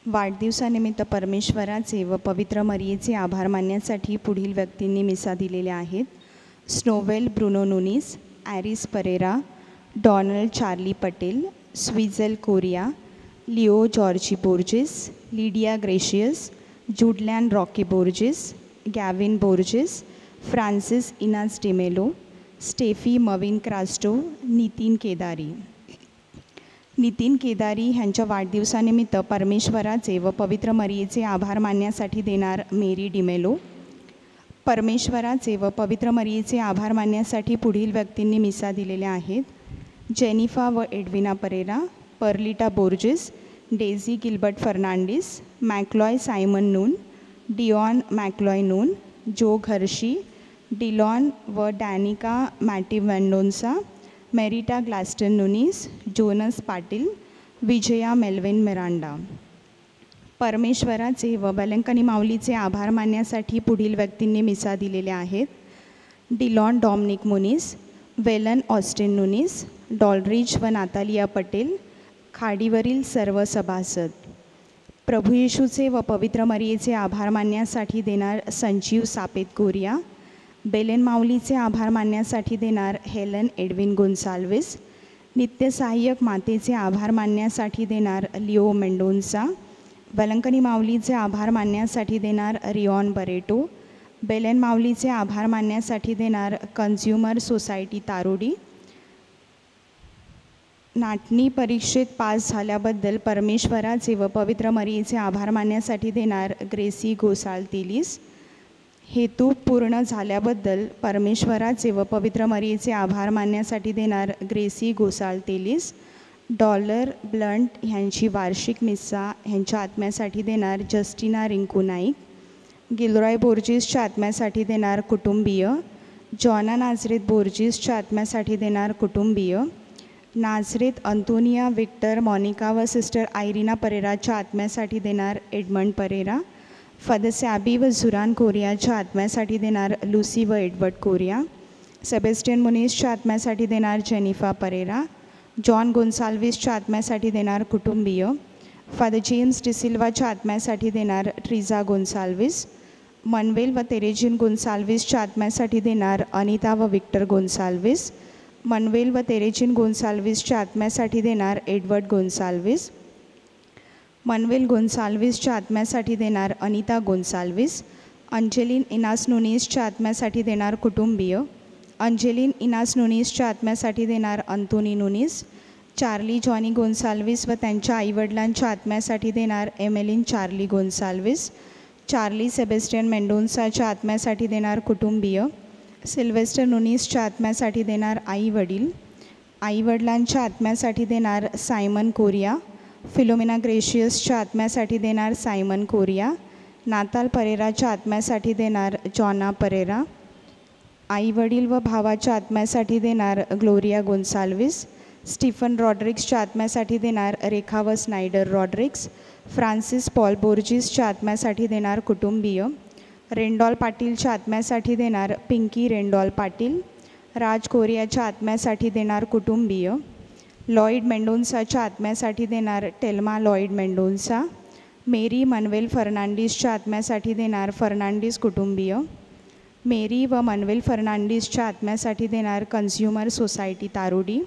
वाढदिवसानिमित्त परमेश्वराचे व पवित्र मरियेचे आभार मानण्यासाठी पुढील व्यक्तींनी मिसा दिलेल्या आहेत. Snowell Bruno Nunes, Aris Pereira, Donald Charlie Patel, Swizel Correia, Leo Georgie Borges, Lydia Gracias, Judlan Rocky Borges, Gavin Borges, Francis Inas D'Mello, Steffi Mavin Crasto, Nitin Kedari. Nitin Kedari ह्यांच्या वाढदिवसानिमित्त परमेश्वराचे व पवित्र मरियेचे आभार मानण्यासाठी देणार मेरी डिमेलो. परमेश्वराचे व पवित्र मरियेचे आभार मानण्यासाठी पुढील व्यक्तींनी मिसा दिलेल्या आहेत. जेनिफा व Edwina Pereira, Perlita Borges, Daisy Gilbert Fernandes, McLoy Simon Noon, Dion McLoy Noon, Joe घर्शी, डिलॉन व Danica Matty Mendonca, Merita Glaston Nunes, Jonas Patil, Vijaya Melvin Miranda. परमेश्वराचे व बलंकनी माऊलीचे आभार मानण्यासाठी पुढील व्यक्तींनी मिसा दिलेल्या आहेत. Dhillon Dominic मुनीस, Velan Austin Nunes, डॉलरिज व नातालिया पटेल, खाडीवरील सर्व सभासद. प्रभू येशूचे व पवित्र मरियेचे आभार मानण्यासाठी देणार संजीव सापेत कोरिया. बेलेन माऊलीचे आभार मानण्यासाठी देणार हेलन एडविन गोन्साल्विस. नित्यसहाय्यक मातेचे आभार मानण्यासाठी देणार लिओ मेंडोन्सा. बलंकनी माऊलीचे आभार मानण्यासाठी देणार रिऑन बरेटो. बेलेन माऊलीचे आभार मानण्यासाठी देणार कन्झ्युमर सोसायटी तारोडी. नाटनी परीक्षेत पास झाल्याबद्दल परमेश्वराचे व पवित्र मरियेचे आभार मानण्यासाठी देणार ग्रेसी घोसाळ तिलीस. हेतू पूर्ण झाल्याबद्दल परमेश्वराचे व पवित्र मरियेचे आभार मानण्यासाठी देणार ग्रेसी घोसाळ तेलीस. डॉलर ब्लंट ह्यांची वार्षिक मिस्सा ह्यांच्या आत्म्यासाठी देणार जस्टिना रिंकू नाईक. गिलरॉय बोर्जिसच्या आत्म्यासाठी देणार कुटुंबीय. जॉना नाझरेत बोर्जिसच्या आत्म्यासाठी देणार कुटुंबीय. नाझरेत अंतोनिया विक्टर मॉनिका व सिस्टर आयरिना परेराच्या आत्म्यासाठी देणार एडमंड परेरा. फादर सॅबी व झुरान कोरियाच्या आत्म्यासाठी देणार लुसी व एडवर्ड कोरिया. सेबेस्टियन मुनीसच्या आत्म्यासाठी देणार जेनिफा परेरा. जॉन गोन्साल्विसच्या आत्म्यासाठी देणार कुटुंबीय. फादर जेम्स डिसिल्वाच्या आत्म्यासाठी देणार ट्रिझा गोन्साल्विस. मनवेल व तेरेजिन गोन्साल्विसच्या आत्म्यासाठी देणार अनिता व विक्टर गोन्साल्विस. मनवेल व तेरेजिन गोन्साल्विसच्या आत्म्यासाठी देणार एडवर्ड गोन्साल्विस. मनवेल गोन्साल्विसच्या आत्म्यासाठी देणार अनिता गोन्साल्विस. अंजेलिन इनास नुनीसच्या आत्म्यासाठी देणार कुटुंबीय. अंजेलिन इनास नुनीसच्या आत्म्यासाठी देणार Antoni Nunes. Charlie Johnny Gonsalves व त्यांच्या आईवडिलांच्या आत्म्यासाठी देणार Emeline Charlie Gonsalves. Charlie Sebastian मेंडोन्साच्या आत्म्यासाठी देणार कुटुंबीय. सिल्वेस्टर नुनीसच्या आत्म्यासाठी देणार आईवडील. आईवडिलांच्या आत्म्यासाठी देणार सायमन कोरिया. फिलोमिना ग्रेशियसच्या आत्म्यासाठी देणार सायमन कोरिया. नाताल परेराच्या आत्म्यासाठी देणार जॉना परेरा. आईवडील व भावाच्या आत्म्यासाठी देणार ग्लोरिया गोन्साल्विस. स्टीफन रॉड्रिक्सच्या आत्म्यासाठी देणार रेखा व स्नायडर रॉड्रिक्स. फ्रान्सिस पॉल बोर्जिसच्या आत्म्यासाठी देणार कुटुंबीय. रेंडॉल पाटीलच्या आत्म्यासाठी देणार पिंकी रेंडॉल पाटील. राज कोरियाच्या आत्म्यासाठी देणार कुटुंबीय. लॉईड मेंडोन्साच्या आत्म्यासाठी देणार टेल्मा लॉईड मेंडोन्सा. मेरी मनवेल फर्नांडिसच्या आत्म्यासाठी देणार फर्नांडिस कुटुंबीय. मेरी व मनवेल फर्नांडिसच्या आत्म्यासाठी देणार कन्झ्युमर सोसायटी तारोडी.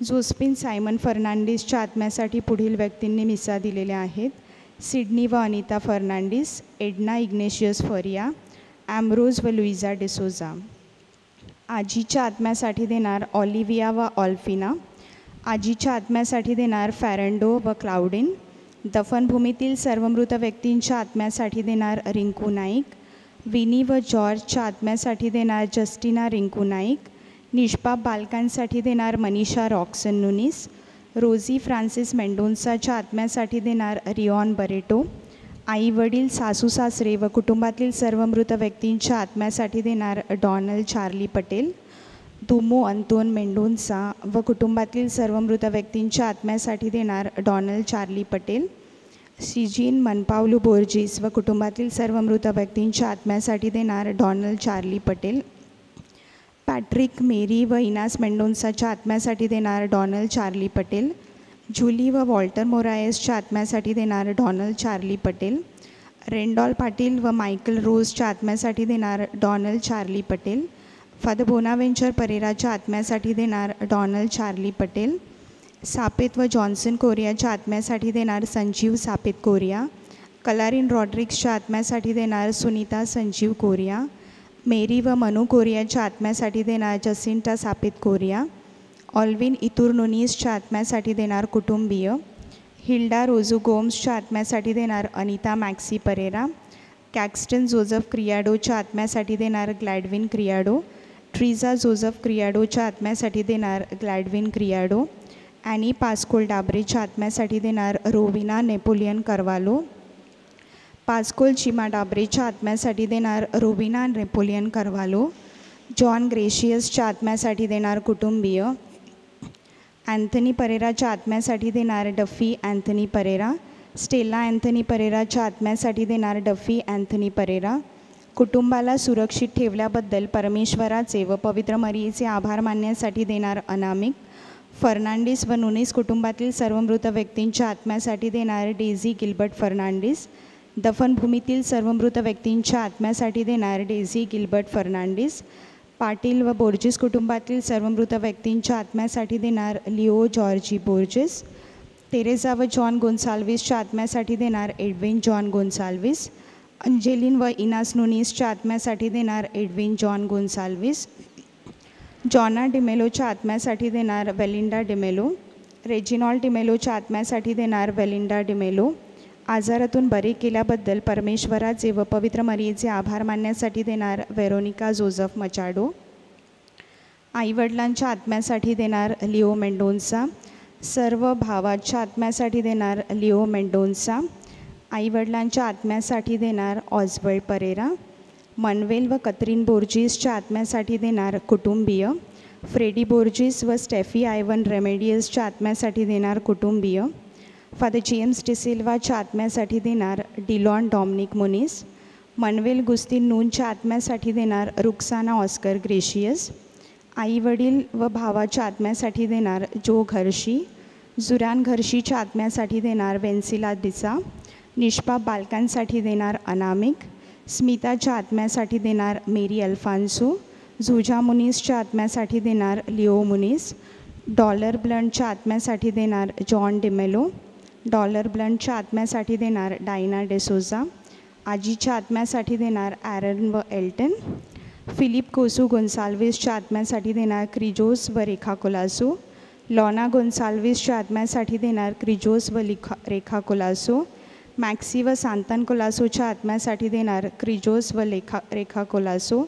जोस्पिन सायमन फर्नांडिसच्या आत्म्यासाठी पुढील व्यक्तींनी मिसा दिलेल्या आहेत. सिडनी व अनिता फर्नांडिस, एडना इग्नेशियस फरिया, ॲम्ब्रोज व लुइजा डिसोजा. आजीच्या आत्म्यासाठी देणार ऑलिव्हिया व ऑल्फिना. आजीच्या आत्म्यासाठी देणार फॅरंडो व क्लाउडिन. दफनभूमीतील सर्व मृत व्यक्तींच्या आत्म्यासाठी देणार रिंकू नाईक. विनी व जॉर्जच्या आत्म्यासाठी देणार जस्टिना रिंकू नाईक. निष्पाप बालकांसाठी देणार मनीषा रॉक्सन नुनीस. रोझी फ्रान्सिस मेंडोन्साच्या आत्म्यासाठी देणार रिऑन बरेटो. आई वडील, सासू सासरे व कुटुंबातील सर्व मृत व्यक्तींच्या आत्म्यासाठी देणार डॉनल्ड चार्ली पटेल. दुमो अंतोन मेंडोन्सा व कुटुंबातील सर्व मृत व्यक्तींच्या आत्म्यासाठी देणार डॉनल्ड चार्ली पटेल. सिजीन मनपावलू बोर्जिस व कुटुंबातील सर्व मृत व्यक्तींच्या आत्म्यासाठी देणार Donald Charlie Patel. Patrick Mary व इनास मेंडोन्साच्या आत्म्यासाठी देणार डॉनल्ड चार्ली पटेल. जुली व वॉल्टर मोरायसच्या आत्म्यासाठी देणार Donald Charlie Patel. Randall Patil व मायकल रोजच्या आत्म्यासाठी देणार Donald Charlie Patel. Father Bonaventure परेराच्या आत्म्यासाठी देणार डॉनल्ड चार्ली पटेल. सापेत व जॉन्सन कोरियाच्या आत्म्यासाठी देणार संजीव सापेत कोरिया. कलारीन रॉड्रिक्सच्या आत्म्यासाठी देणार सुनीता संजीव कोरिया. मेरी व मनू कोरियाच्या आत्म्यासाठी देणार जसिंटा सापेत कोरिया. ऑल्विन इतूर नुनीसच्या आत्म्यासाठी देणार कुटुंबीय. हिल्डा रोजू गोम्सच्या आत्म्यासाठी देणार अनिता मॅक्सी परेरा. कॅक्स्टन जोझफ क्रियाडोच्या आत्म्यासाठी देणार ग्लॅडविन क्रियाडो. ट्रीजा जोझफ क्रियाडोच्या आत्म्यासाठी देणार ग्लॅडविन क्रियाडो. ॲनी पास्कोल डाबरेच्या आत्म्यासाठी देणार रोविना नेपोलियन करवालो. पास्कोल चिमा डाबरेच्या आत्म्यासाठी देणार रोविना नेपोलियन करवालो. जॉन ग्रेशियसच्या आत्म्यासाठी देणार कुटुंबीय. अँथनी परेराच्या आत्म्यासाठी देणार Duffy Anthony Pereira. Stella Anthony परेराच्या आत्म्यासाठी देणार डफी अँथनी परेरा. कुटुंबाला सुरक्षित ठेवल्याबद्दल परमेश्वराचे व पवित्र मरियेचे आभार मानण्यासाठी देणार अनामिक. फर्नांडिस व नुनीस कुटुंबातील सर्व मृत व्यक्तींच्या आत्म्यासाठी देणार डेझी गिल्बर्ट फर्नांडिस. दफनभूमीतील सर्व मृत व्यक्तींच्या आत्म्यासाठी देणार डेझी गिल्बर्ट फर्नांडिस. पाटील व बोर्जिस कुटुंबातील सर्व मृत व्यक्तींच्या आत्म्यासाठी देणार लिओ जॉर्जी बोर्जिस. तेरेसा व जॉन गोन्साल्विसच्या आत्म्यासाठी देणार एडविन जॉन गोन्साल्विस. अंजेलिन व इनास नुनीसच्या आत्म्यासाठी देणार एडविन जॉन गोन्साल्विस. जॉना डिमेलोच्या आत्म्यासाठी देणार वेलिंडा डिमेलो. रेजिनॉल्ड डिमेलोच्या आत्म्यासाठी देणार वेलिंडा डिमेलो. आजारातून बरे केल्याबद्दल परमेश्वराचे व पवित्र मरियेचे आभार मानण्यासाठी देणार वेरोनिका जोझफ मचाडो. आईवडिलांच्या आत्म्यासाठी देणार लिओ मेंडोन्सा. सर्व भावाच्या आत्म्यासाठी देणार लिओ मेंडोन्सा. आईवडिलांच्या आत्म्यासाठी देणार ऑझवर्ल्ड परेरा. मनवेल व कतरीन बोर्जिसच्या आत्म्यासाठी देणार कुटुंबीय. फ्रेडी बोर्जिस व स्टेफी आयवन रेमेडियसच्या आत्म्यासाठी देणार कुटुंबीय. फादर जेम्स डिसिल्वाच्या आत्म्यासाठी देणार डिलॉन डॉमिनिक मुनिस. मनवेल गुस्तीन नूनच्या आत्म्यासाठी देणार रुक्साना ऑस्कर ग्रेशियस. आईवडील व भावाच्या आत्म्यासाठी देणार जो घर्शी. जुरान घर्शीच्या आत्म्यासाठी देणार वेन्सिला दिसा. निष्पाप बालकांसाठी देणार अनामिक. स्मिताच्या आत्म्यासाठी देणार मेरी अल्फान्सो. झुजा मुनिसच्या आत्म्यासाठी देणार लिओ मुनिस. डॉलर ब्लंटच्या आत्म्यासाठी देणार जॉन डिमेलो. डॉलर ब्लंटच्या आत्म्यासाठी देणार डायना डेसोजा. आजीच्या आत्म्यासाठी देणार ॲरन व एल्टन. फिलिप कोसू गोन्साल्विसच्या आत्म्यासाठी देणार क्रिजोस व रेखा कोलासो. लॉना गोन्साल्विसच्या आत्म्यासाठी देणार क्रिजोस व रेखा कोलासो. मॅक्सी व सांतान कोलासोच्या आत्म्यासाठी देणार क्रिजोस व रेखा कोलासो.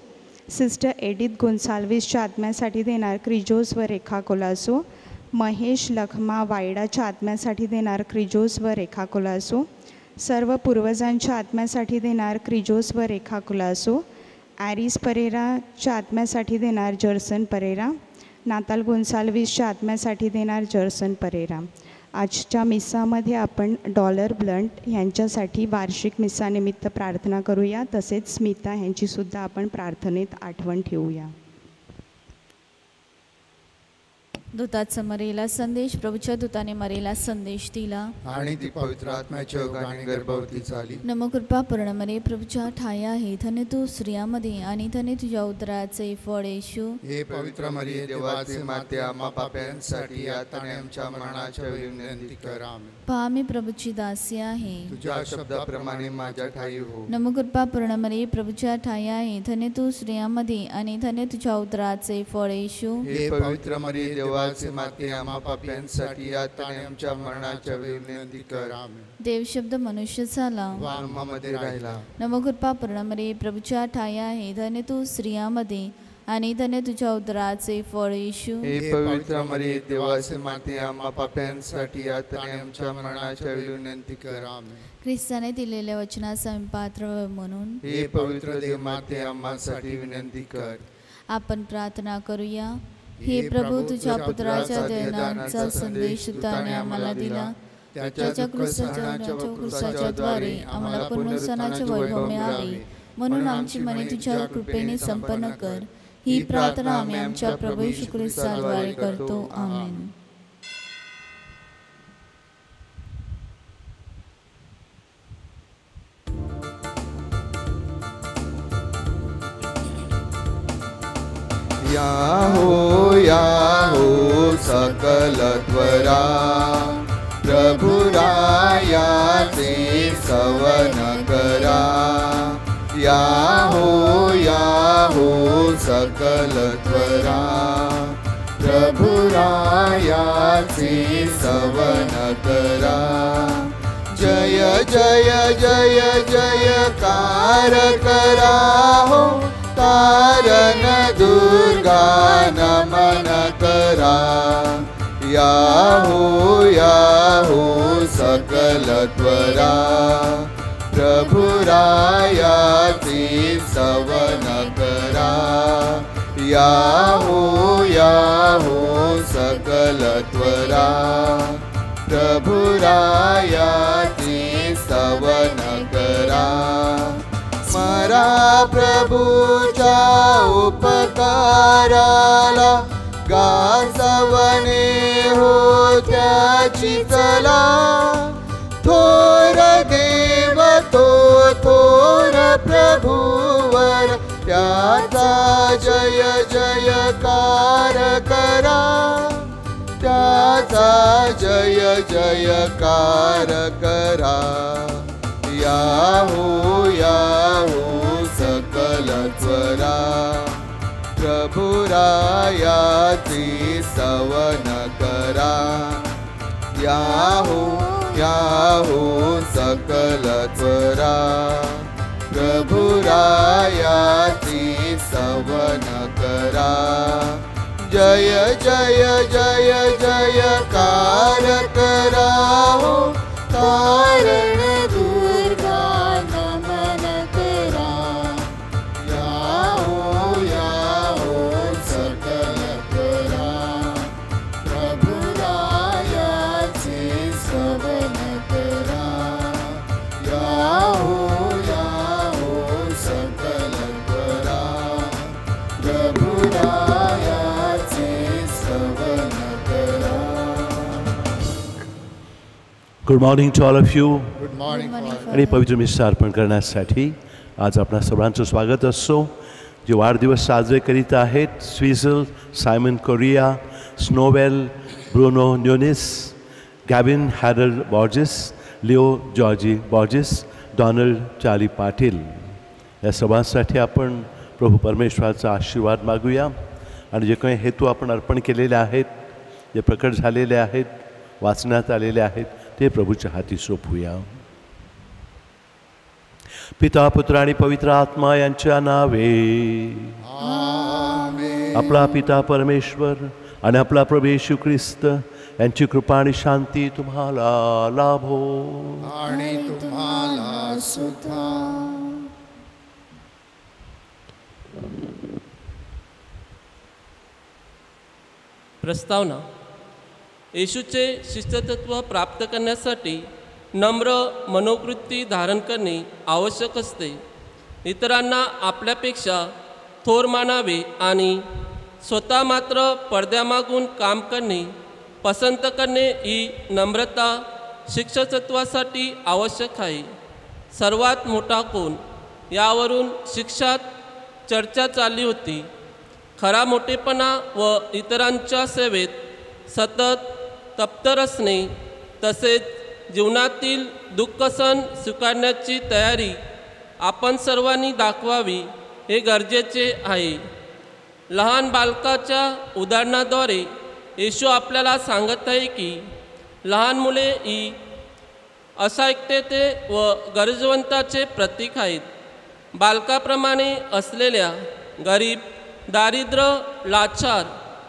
सिस्टर एडिथ गोन्साल्विसच्या आत्म्यासाठी देणार क्रिजोस व रेखा कोलासो. महेश लखमा वायडाच्या आत्म्यासाठी देणार क्रिजोस व रेखा कोलासो. सर्व पूर्वजांच्या आत्म्यासाठी देणार क्रिजोस व रेखा कोलासो. ॲरिस परेराच्या आत्म्यासाठी देणार जर्सन परेरा. नाताल गोन्साल्विसच्या आत्म्यासाठी देणार जर्सन परेरा. आजच्या मिस्सामध्ये आपण डॉलर ब्लंट यांच्यासाठी वार्षिक मिस्सानिमित्त प्रार्थना करूया. तसेच स्मिता यांचीसुद्धा आपण प्रार्थनेत आठवण ठेवूया. दूताचा मरेला संदेश. प्रभूच्या दूताने मरेला संदेश दिला आणि ती पवित्र आत्म्याच्या योगाने गर्भवती झाली. नमकृपा पूर्ण मरे, प्रभूच्या ठाई आहे. धन्य तू स्त्रियांमध्ये आणि धन्य तुझ्या उदराचे फळ येशू. हे पवित्र मरिये, देवाचे माते, आम्हा पाप्यांसाठी आता आणि आमच्या मरणाच्या वेळी विनंती कर. आमेन. पहा, मी प्रभूची दासी आहे. तुझ्या शब्दाप्रमाणे माझ्या ठाई हो. नमकृपा पूर्ण मरे, प्रभूच्या ठाई आहे. धन्य तू स्त्रियांमध्ये आणि धन्य तुझ्या उदराचे फळ येशू. हे पवित्र मरिये, देवाचे माते, आम्हा पाप्यांसाठी आता आणि आमच्या मरणाच्या वेळी विनंती कर. आमेन. देव शब्द मनुष्य झाला व आम्हामध्ये राहिला. नमकृपा पूर्ण मरे, प्रभूच्या ठाई आहे. धन्य तू स्त्रियांमध्ये आणि धन्य तुझ्या उदराचे फळ येशू. हे पवित्र मरिये, देवाचे माते, आम्हा पाप्यांसाठी आता आणि आमच्या मरणाच्या वेळी विनंती कर. आमेन. ख्रिस्ताने दिलेल्या वचनाचा आम्ही पात्र म्हणून हे पवित्र देव माते, आम्हासाठी विनंती कर. आपण प्रार्थना करूया. हे प्रभू, तुझ्या पुत्राच्या देहदानाचा संदेश त्याने आम्हाला दिला. त्याच्या क्रूसाच्या द्वारे आम्हाला पुनरुत्थानाचे वैभव मिळाले. म्हणून आमची मने तुझ्या कृपेने संपन्न कर. ही प्रार्थना आम्ही आमच्या प्रभू येशू ख्रिस्ताद्वारे करतो. आमेन. याहो सकल त्वरा प्रभुरायाचे सवन करा याहो सकल त्वरा प्रभुरायाचे सवन करा जय जय जय जयकार करा हो तारण दुर्गा नमन करा याहो सकल त्वरा प्रभुरायाचे सवन करा याहो सकल त्वरा प्रभुरायाचे सवन करा स्मरा प्रभूच्या उपकाराला गा सवने हो त्याची चला थोर देव तो थोर प्रभुवर त्याचा जय जयकार करा त्याचा जय जयकार करा याहो सकल त्वरा प्रभुरायाचे सवन करा याहो सकल त्वरा प्रभुरायाचे सवन करा जय जय जय जयकार करा हो तारण दुर्गा नमन करा याहो सकल त्वरा प्रभुरायाचे सवन करा याहो सकल त्वरा प्रभुरायाचे सवन करा. Good morning to all of you. Good morning. आणि पवित्र मिष्टा अर्पण करण्यासाठी आज आपणा सर्वांचं स्वागत असो. जे वाढदिवस साजरे करीत आहेत Swizel, Simon Correia, Snowell, Bruno Nunes, Gavin Harold Borges, Leo Georgie Borges, Donald Charlie Patil या सर्वांसाठी आपण प्रभू परमेश्वराचा आशीर्वाद मागूया. आणि जे काही हेतू आपण अर्पण केलेले आहेत, जे प्रकट झालेले आहेत, वाचण्यात आलेले आहेत, ते प्रभूच्या हाती सोपवूया. पिता, पुत्र आणि पवित्र आत्मा यांच्या नावे. आपला पिता परमेश्वर आणि आपला प्रभू येशू ख्रिस्त यांची कृपा आणि शांती तुम्हाला लाभो. आणि तुम्हाला सुद्धा. प्रस्तावना. येशूचे शिष्यत्व प्राप्त करण्यासाठी नम्र मनोवृत्ती धारण करणे आवश्यक असते. इतरांना आपल्यापेक्षा थोर मानावे आणि स्वतः मात्र पडद्यामागून काम करणे पसंत करणे ही नम्रता शिष्यत्वासाठी आवश्यक आहे. सर्वात मोठा कोण यावरून शिक्षात चर्चा चालली होती. खरा मोठेपणा व इतरांच्या सेवेत सतत तत्पर असणे तसेच जीवनातील दुःख सण स्वीकारण्याची तयारी आपण सर्वांनी दाखवावी हे गरजेचे आहे. लहान बालकाच्या उदाहरणाद्वारे येशू आपल्याला सांगत आहे की लहान मुले ही असायकते व गरजवंताचे प्रतीक आहेत. बालकाप्रमाणे असलेल्या गरीब, दारिद्र्य, लाचार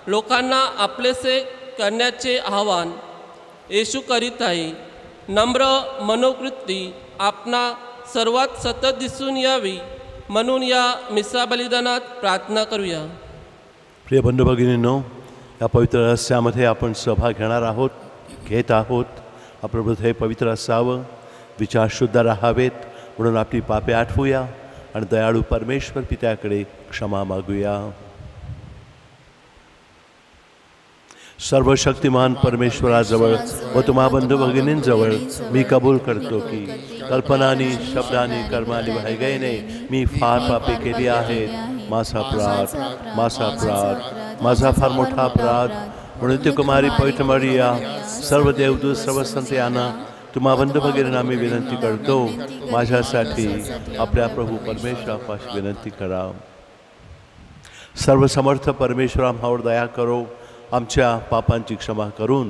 लोकांना आपलेसे करण्याचे आवाहन येशू करीत आहे. नम्र मनोवृत्ती आपणा सर्वात सतत दिसून यावी म्हणून या मिसा बलिदानात प्रार्थना करूया. प्रिय बंधू भगिनींनो, या पवित्र रहस्यामध्ये आपण सहभाग घेत आहोत. आपलं व्रत हे पवित्र असावं, विचार शुद्ध राहावेत म्हणून आपली पापे आठवूया आणि दयाळू परमेश्वर पित्याकडे क्षमा मागूया. सर्वशक्तिमान परमेश्वराजवळ व तुम्हा बंधू भगिनींजवळ मी कबूल करतो की कल्पनानी, शब्दानी, कर्मानी व हैगेने मी फार पापे केली आहेत. माझा अपराध, माझा अपराध, माझा फार मोठा अपराध. म्हणून ते कुमारी पवित्र मरिया, सर्व देवदूत, सर्व संत यांना तुम्हा बंद वगैरे आम्ही विनंती करतो, माझ्यासाठी आपल्या प्रभू परमेश्वरापाशी विनंती करा. सर्व समर्थ परमेश्वर आम्हावर दया करो, आमच्या पापांची क्षमा करून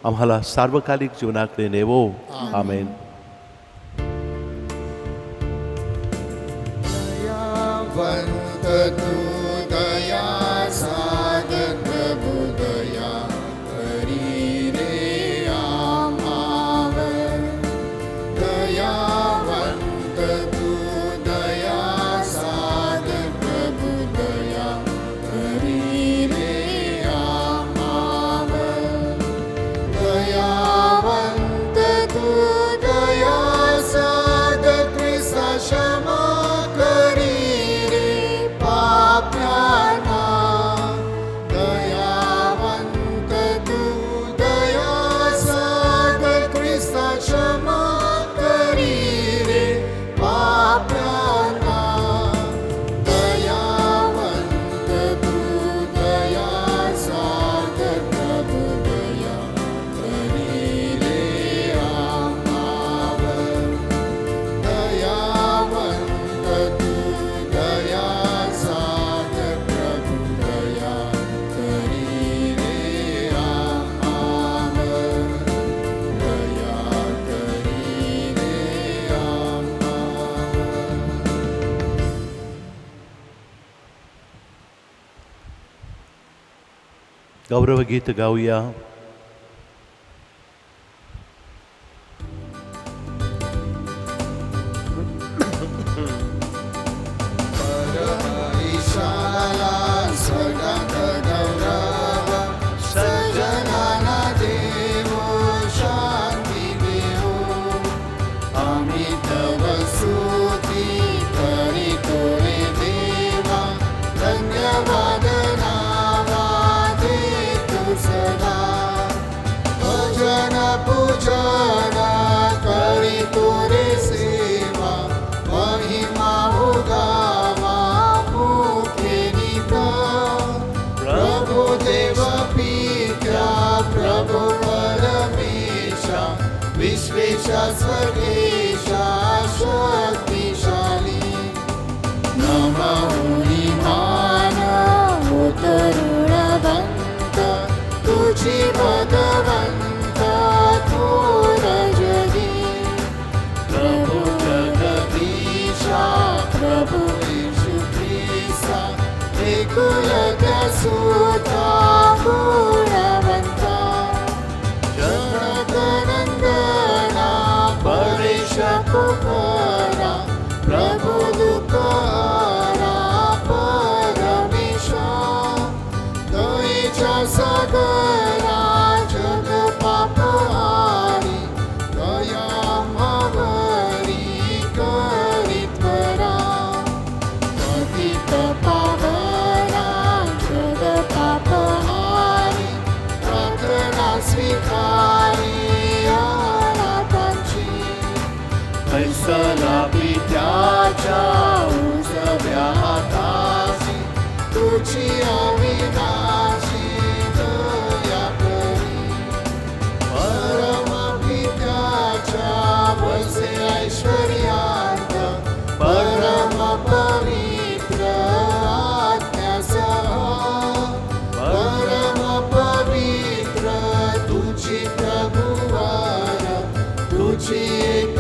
आम्हाला सार्वकालिक जीवनाकडे नेवो. आमेन. दयावंत तू दया सागर प्रभु दया करी रे आम्हावर. दयावंत तू दया सागर प्रभु दया करी रे आम्हावर. दयावंत तू दया सागर ख्रिस्ता क्षमा गौरव गीत गाऊया. स्वर्गेशा शक्तिशाली नमोनी मान हो तरुणवंत तुझी भगवंत थोर जगी. प्रभु जगदीशा प्रभु येशू ख्रिस्ता एकुलता सुता गुणवंता जगदनंदना परेश पुकारा प्रभु दुकारा परमेशा दयेच्या सागरा जग पापहारी दया आम्हावरी करीत करा. पतित पावना जग पापहारी प्रार्थना स्वीकारी फैसला पित्याच्या उजव्या हाताची तुझी अविनाशी दया करी. परम पित्याच्या वसे ऐश्वर्यात परम पवित्र आज्ञासह परम पवित्र तुझी प्रभुवर तुझी एक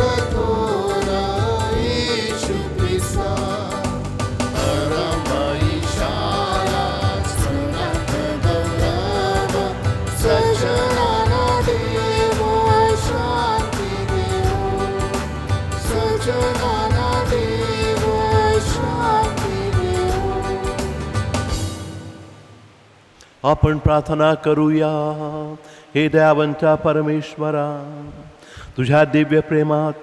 आपण प्रार्थना करूया. हे दयावंता परमेश्वरा, तुझ्या दिव्य प्रेमात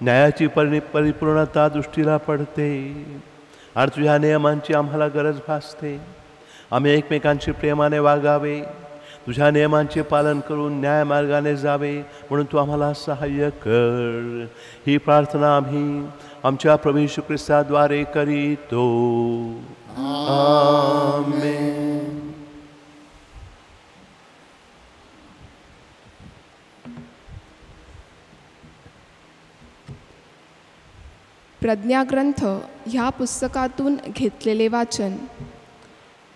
न्यायाची परिपूर्णता दृष्टीला पडते आणि तुझ्या नियमांची आम्हाला गरज भासते. आम्ही एकमेकांशी प्रेमाने वागावे, तुझ्या नियमांचे पालन करून न्याय मार्गाने जावे म्हणून तू आम्हाला सहाय्य कर. ही प्रार्थना आम्ही आमच्या प्रभू येशू ख्रिस्ताद्वारे करीतो. आमेन. प्रज्ञाग्रंथ ह्या पुस्तकातून घेतलेले वाचन.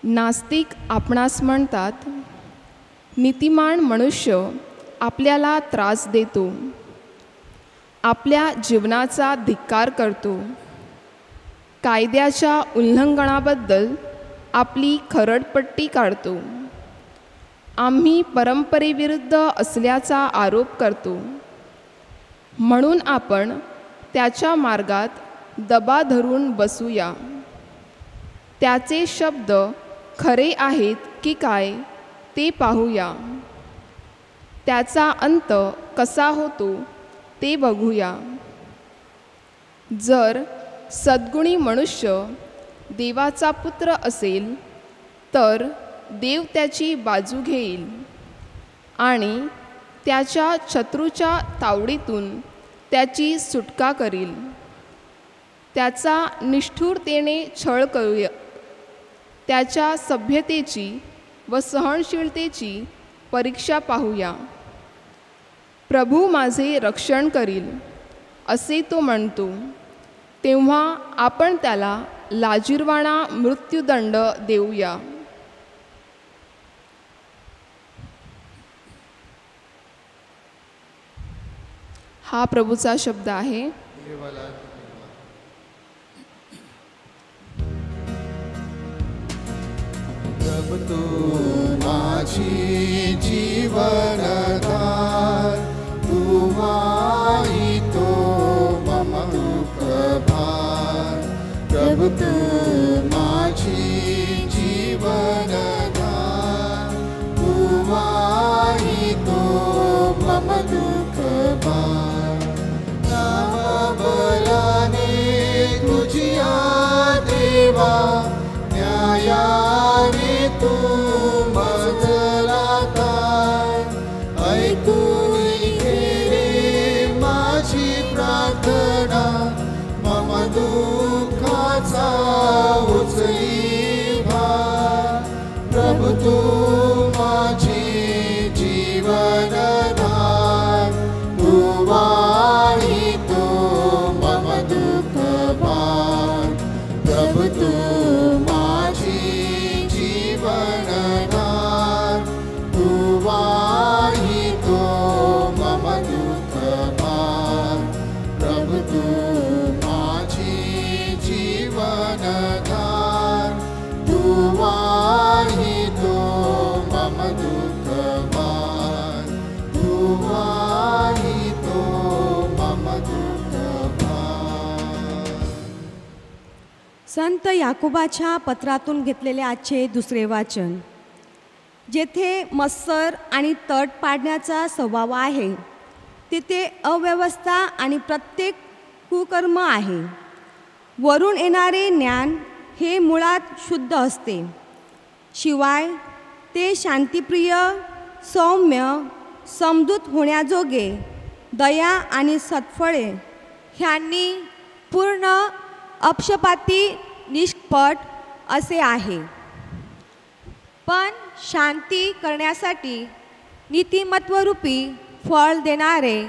नास्तिक आपणास म्हणतात, नीतिमान मनुष्य आपल्याला त्रास देतो, आपल्या जीवनाचा धिक्कार करतो, कायद्याच्या उल्लंघनाबद्दल आपली खरडपट्टी काढतो, आम्ही परंपरेविरुद्ध असल्याचा आरोप करतो. म्हणून आपण त्याच्या मार्गात दबा धरून बसूया. त्याचे शब्द खरे आहेत की काय ते पाहूया. त्याचा अंत कसा होतो ते बघूया. जर सद्गुणी मनुष्य देवाचा पुत्र असेल तर देव त्याची बाजू घेईल आणि त्याच्या शत्रूच्या तावडीतून त्याची सुटका करील. त्याचा निष्ठुरतेने छळ करूया. त्याच्या सभ्यतेची व सहनशीलतेची परीक्षा पाहूया. प्रभू माझे रक्षण करील असे तो म्हणतो. तेव्हा आपण त्याला लाजिरवाणा मृत्यूदंड देऊया. हा प्रभूचा शब्द आहे. प्रभु तू माझी जीवनधार, तू वाहितो मम दुःख भार. प्रभु तू माझी जीवनधार, तू वाहितो मम दुःख भार. नामबलाने तुझिया देवा, न्यायाने तू मजला काय. ऐकून घे रे माझी प्रार्थना, मम दुःखाचा उचली भार. प्रभु तू माझी जीवनधार, तू वाहितो मम दुःख भार. प्रभु तू माझी जीवनधार, तू वाहितो मम दुःख भार. प्रभु तू माझी जीवनधार, तू वाहितो मम दुःख भार. तू वाहितो मम दुःख भार. संत याकोबाच्या पत्रातून घेतलेले आजचे दुसरे वाचन. जेथे मत्सर आणि तट पाडण्याचा स्वभाव आहे, तिथे अव्यवस्था आणि प्रत्येक कुकर्म आहे. वरून येणारे ज्ञान हे मुळात शुद्ध असते. शिवाय ते शांतिप्रिय, सौम्य, समजूत होण्याजोगे, दया आणि सत्फळे ह्यांनी पूर्ण, अपक्षपाती, निष्कपट असे आहे. पण शांती करण्यासाठी नीतिमत्वरूपी फळ देणारे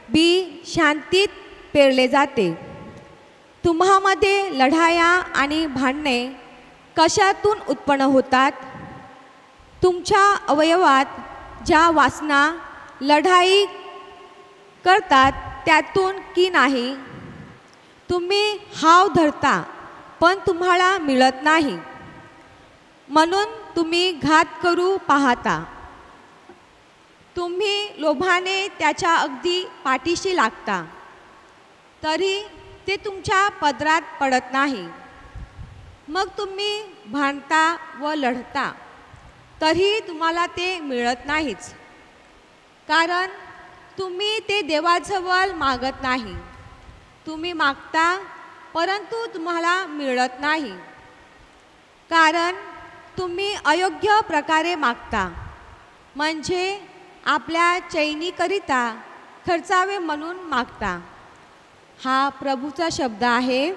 बी शांतीत पेरले जाते. तुम्हामध्ये लढाया आणि भांडणे कशातून उत्पन्न होतात? तुमच्या अवयवात ज्या वासना लढाई करतात त्यातून की नाही? तुम्ही हाव धरता पण तुम्हाला मिळत नाही, म्हणून तुम्ही घात करू पाहता. तुम्ही लोभाने त्याच्या अगदी पाठीशी लागता, तरी ते तुमच्या पदरात पडत नाही. मग तुम्ही भांडता व लढता, तरी तुम्हाला ते मिळत नाहीच, कारण तुम्ही ते देवाजवळ मागत नाही. तुम्ही मागता परंतु तुम्हाला मिळत नाही, कारण तुम्ही अयोग्य प्रकारे मागता, म्हणजे आपल्या चैनीकरिता खर्चावे म्हणून मागता. हा प्रभूचा शब्द आहे.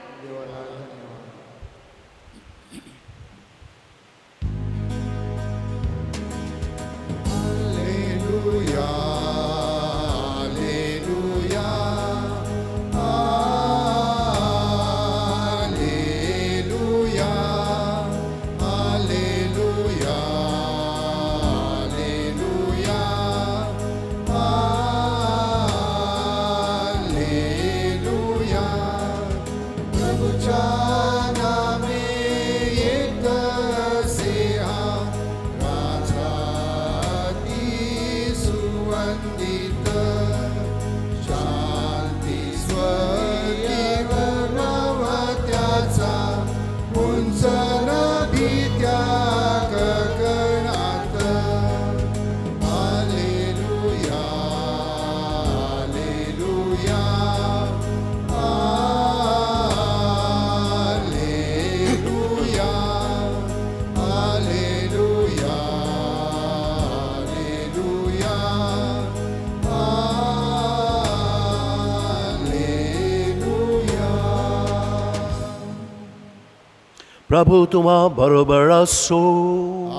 प्रभू तुम्हा बरोबर असो.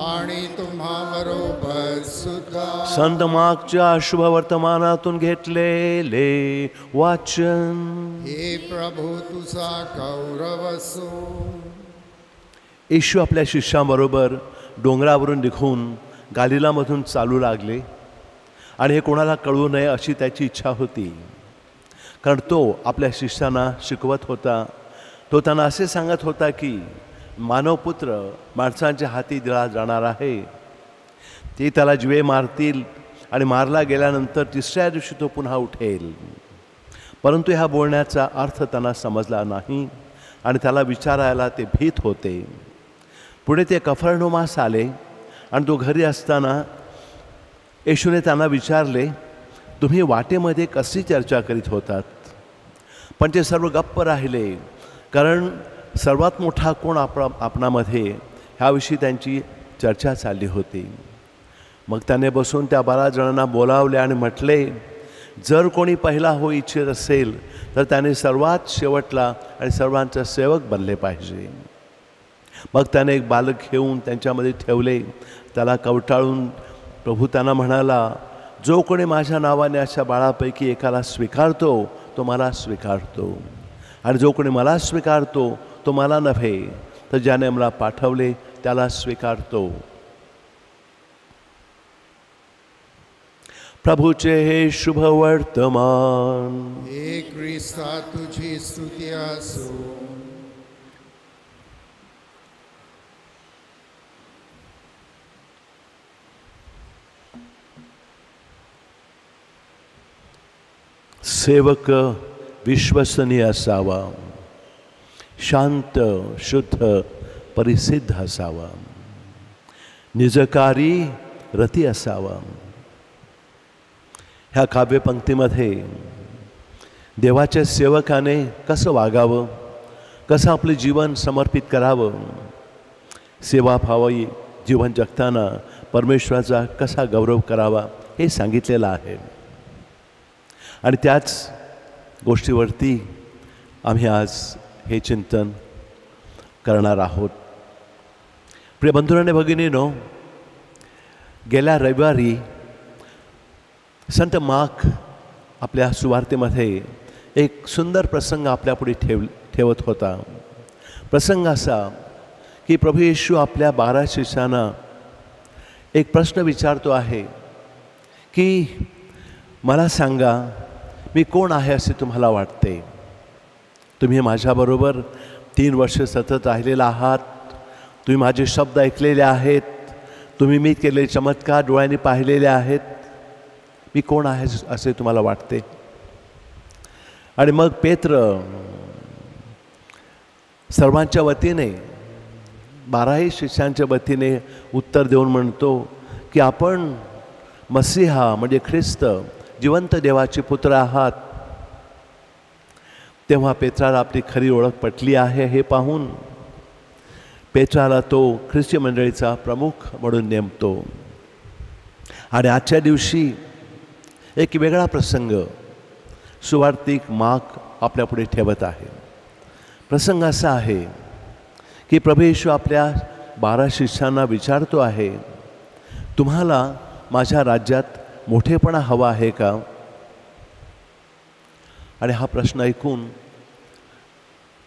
आणि तुम्हा बरोबर सुद्धा. संत मार्कच्या शुभ वर्तमानातून घेतलेले वाचन. हे प्रभू तुझा गौरव असो. येशू आपल्या शिष्याबरोबर डोंगरावरून निघून गालिलामधून चालू लागले आणि हे कोणाला कळू नये अशी त्याची इच्छा होती, कारण तो आपल्या शिष्यांना शिकवत होता. तो त्यांना असे सांगत होता की मानवपुत्र माणसांच्या हाती दिला जाणार आहे, ते त्याला जीवे मारतील आणि मारला गेल्यानंतर तिसऱ्या दिवशी तो पुन्हा उठेल. परंतु ह्या बोलण्याचा अर्थ त्यांना समजला नाही आणि त्याला विचारायला ते भीत होते. पुढे ते कफरनहूमास आले आणि तो घरी असताना येशूने त्यांना विचारले, तुम्ही वाटेमध्ये कशी चर्चा करीत होतात? पण ते सर्व गप्प राहिले, कारण सर्वात मोठा कोण आपणामध्ये ह्याविषयी त्यांची चर्चा चालली होती. मग त्याने बसून त्या 12 जणांना बोलावले आणि म्हटले, जर कोणी पहिला हो इच्छित असेल तर त्याने सर्वात शेवटला आणि सर्वांचा सेवक बनले पाहिजे. मग त्याने एक बालक घेऊन त्यांच्यामध्ये ठेवले. त्याला कवटाळून प्रभू त्यांना म्हणाला, जो कोणी माझ्या नावाने अशा बाळापैकी एकाला स्वीकारतो तो मला स्वीकारतो, आणि जो कोणी मला स्वीकारतो तो मला नव्हे तर ज्याने मला पाठवले त्याला स्वीकारतो. प्रभूचे हे शुभ वर्तमान. हे ख्रिस्ता तुझी स्तुती असो. सेवक विश्वसनीय असावा, शांत, शुद्ध, परिसिद्ध असावा, निजकारी, रती असावा. ह्या काव्यपंक्तीमध्ये देवाच्या सेवकाने कसं वागावं, कसं आपले जीवन समर्पित करावं, सेवाभावी जीवन जगताना परमेश्वराचा कसा गौरव करावा हे सांगितलेलं आहे. आणि त्याच गोष्टीवरती आम्ही आज हे चिंतन करणार आहोत. प्रिय बंधूंनो भगिनींनो, गेल्या रविवारी संत मार्क आपल्या सुवार्तेमध्ये एक सुंदर प्रसंग आपल्यापुढे ठेवत होता. प्रसंग असा की प्रभू येशू आपल्या 12 शिष्यांना एक प्रश्न विचारतो आहे की मला सांगा, मी कोण आहे असे तुम्हाला वाटते? तुम्ही माझ्याबरोबर 3 वर्ष सतत राहिलेला आहात, तुम्ही माझे शब्द ऐकलेले आहेत, तुम्ही मी केलेले चमत्कार डोळ्यांनी पाहिलेले आहेत. मी कोण आहे असे तुम्हाला वाटते? आणि मग पेत्र सर्वांच्या वतीने 12 शिष्यांच्या वतीने उत्तर देऊन म्हणतो की आपण मसीहा म्हणजे ख्रिस्त जिवंत देवाचे पुत्र आहात. तेव्हा पेत्राला आपली खरी ओळख पटली आहे हे पाहून पेत्राला तो ख्रिस्ती मंडळीचा प्रमुख म्हणून नेमतो. आणि आजच्या दिवशी एक वेगळा प्रसंग सुवार्तिक मार्क आपल्यापुढे ठेवत आहे. प्रसंग असा आहे की प्रभू येशू आपल्या 12 शिष्यांना विचारतो आहे, तुम्हाला माझ्या राज्यात मोठेपणा हवा आहे का? आणि हा प्रश्न ऐकून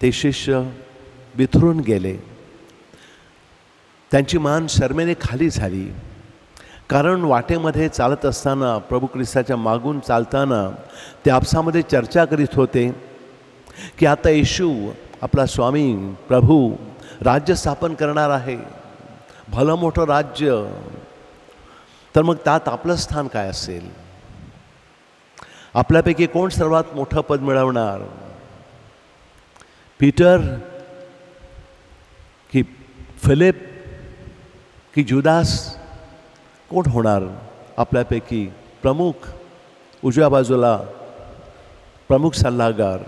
ते शिष्य बिथरून गेले. त्यांची मान शरमेने खाली झाली, कारण वाटेमध्ये चालत असताना प्रभू ख्रिस्ताच्या मागून चालताना ते आपसामध्ये चर्चा करीत होते की आता येशू आपला स्वामी प्रभू राज्य स्थापन करणार आहे, भलं मोठं राज्य. तर मग त्यात आपलं स्थान काय असेल? आपल्यापैकी कोण सर्वात मोठं पद मिळवणार? पीटर की फिलिप की जुदास? कोण होणार आपल्यापैकी प्रमुख, उजव्या बाजूला प्रमुख सल्लागार?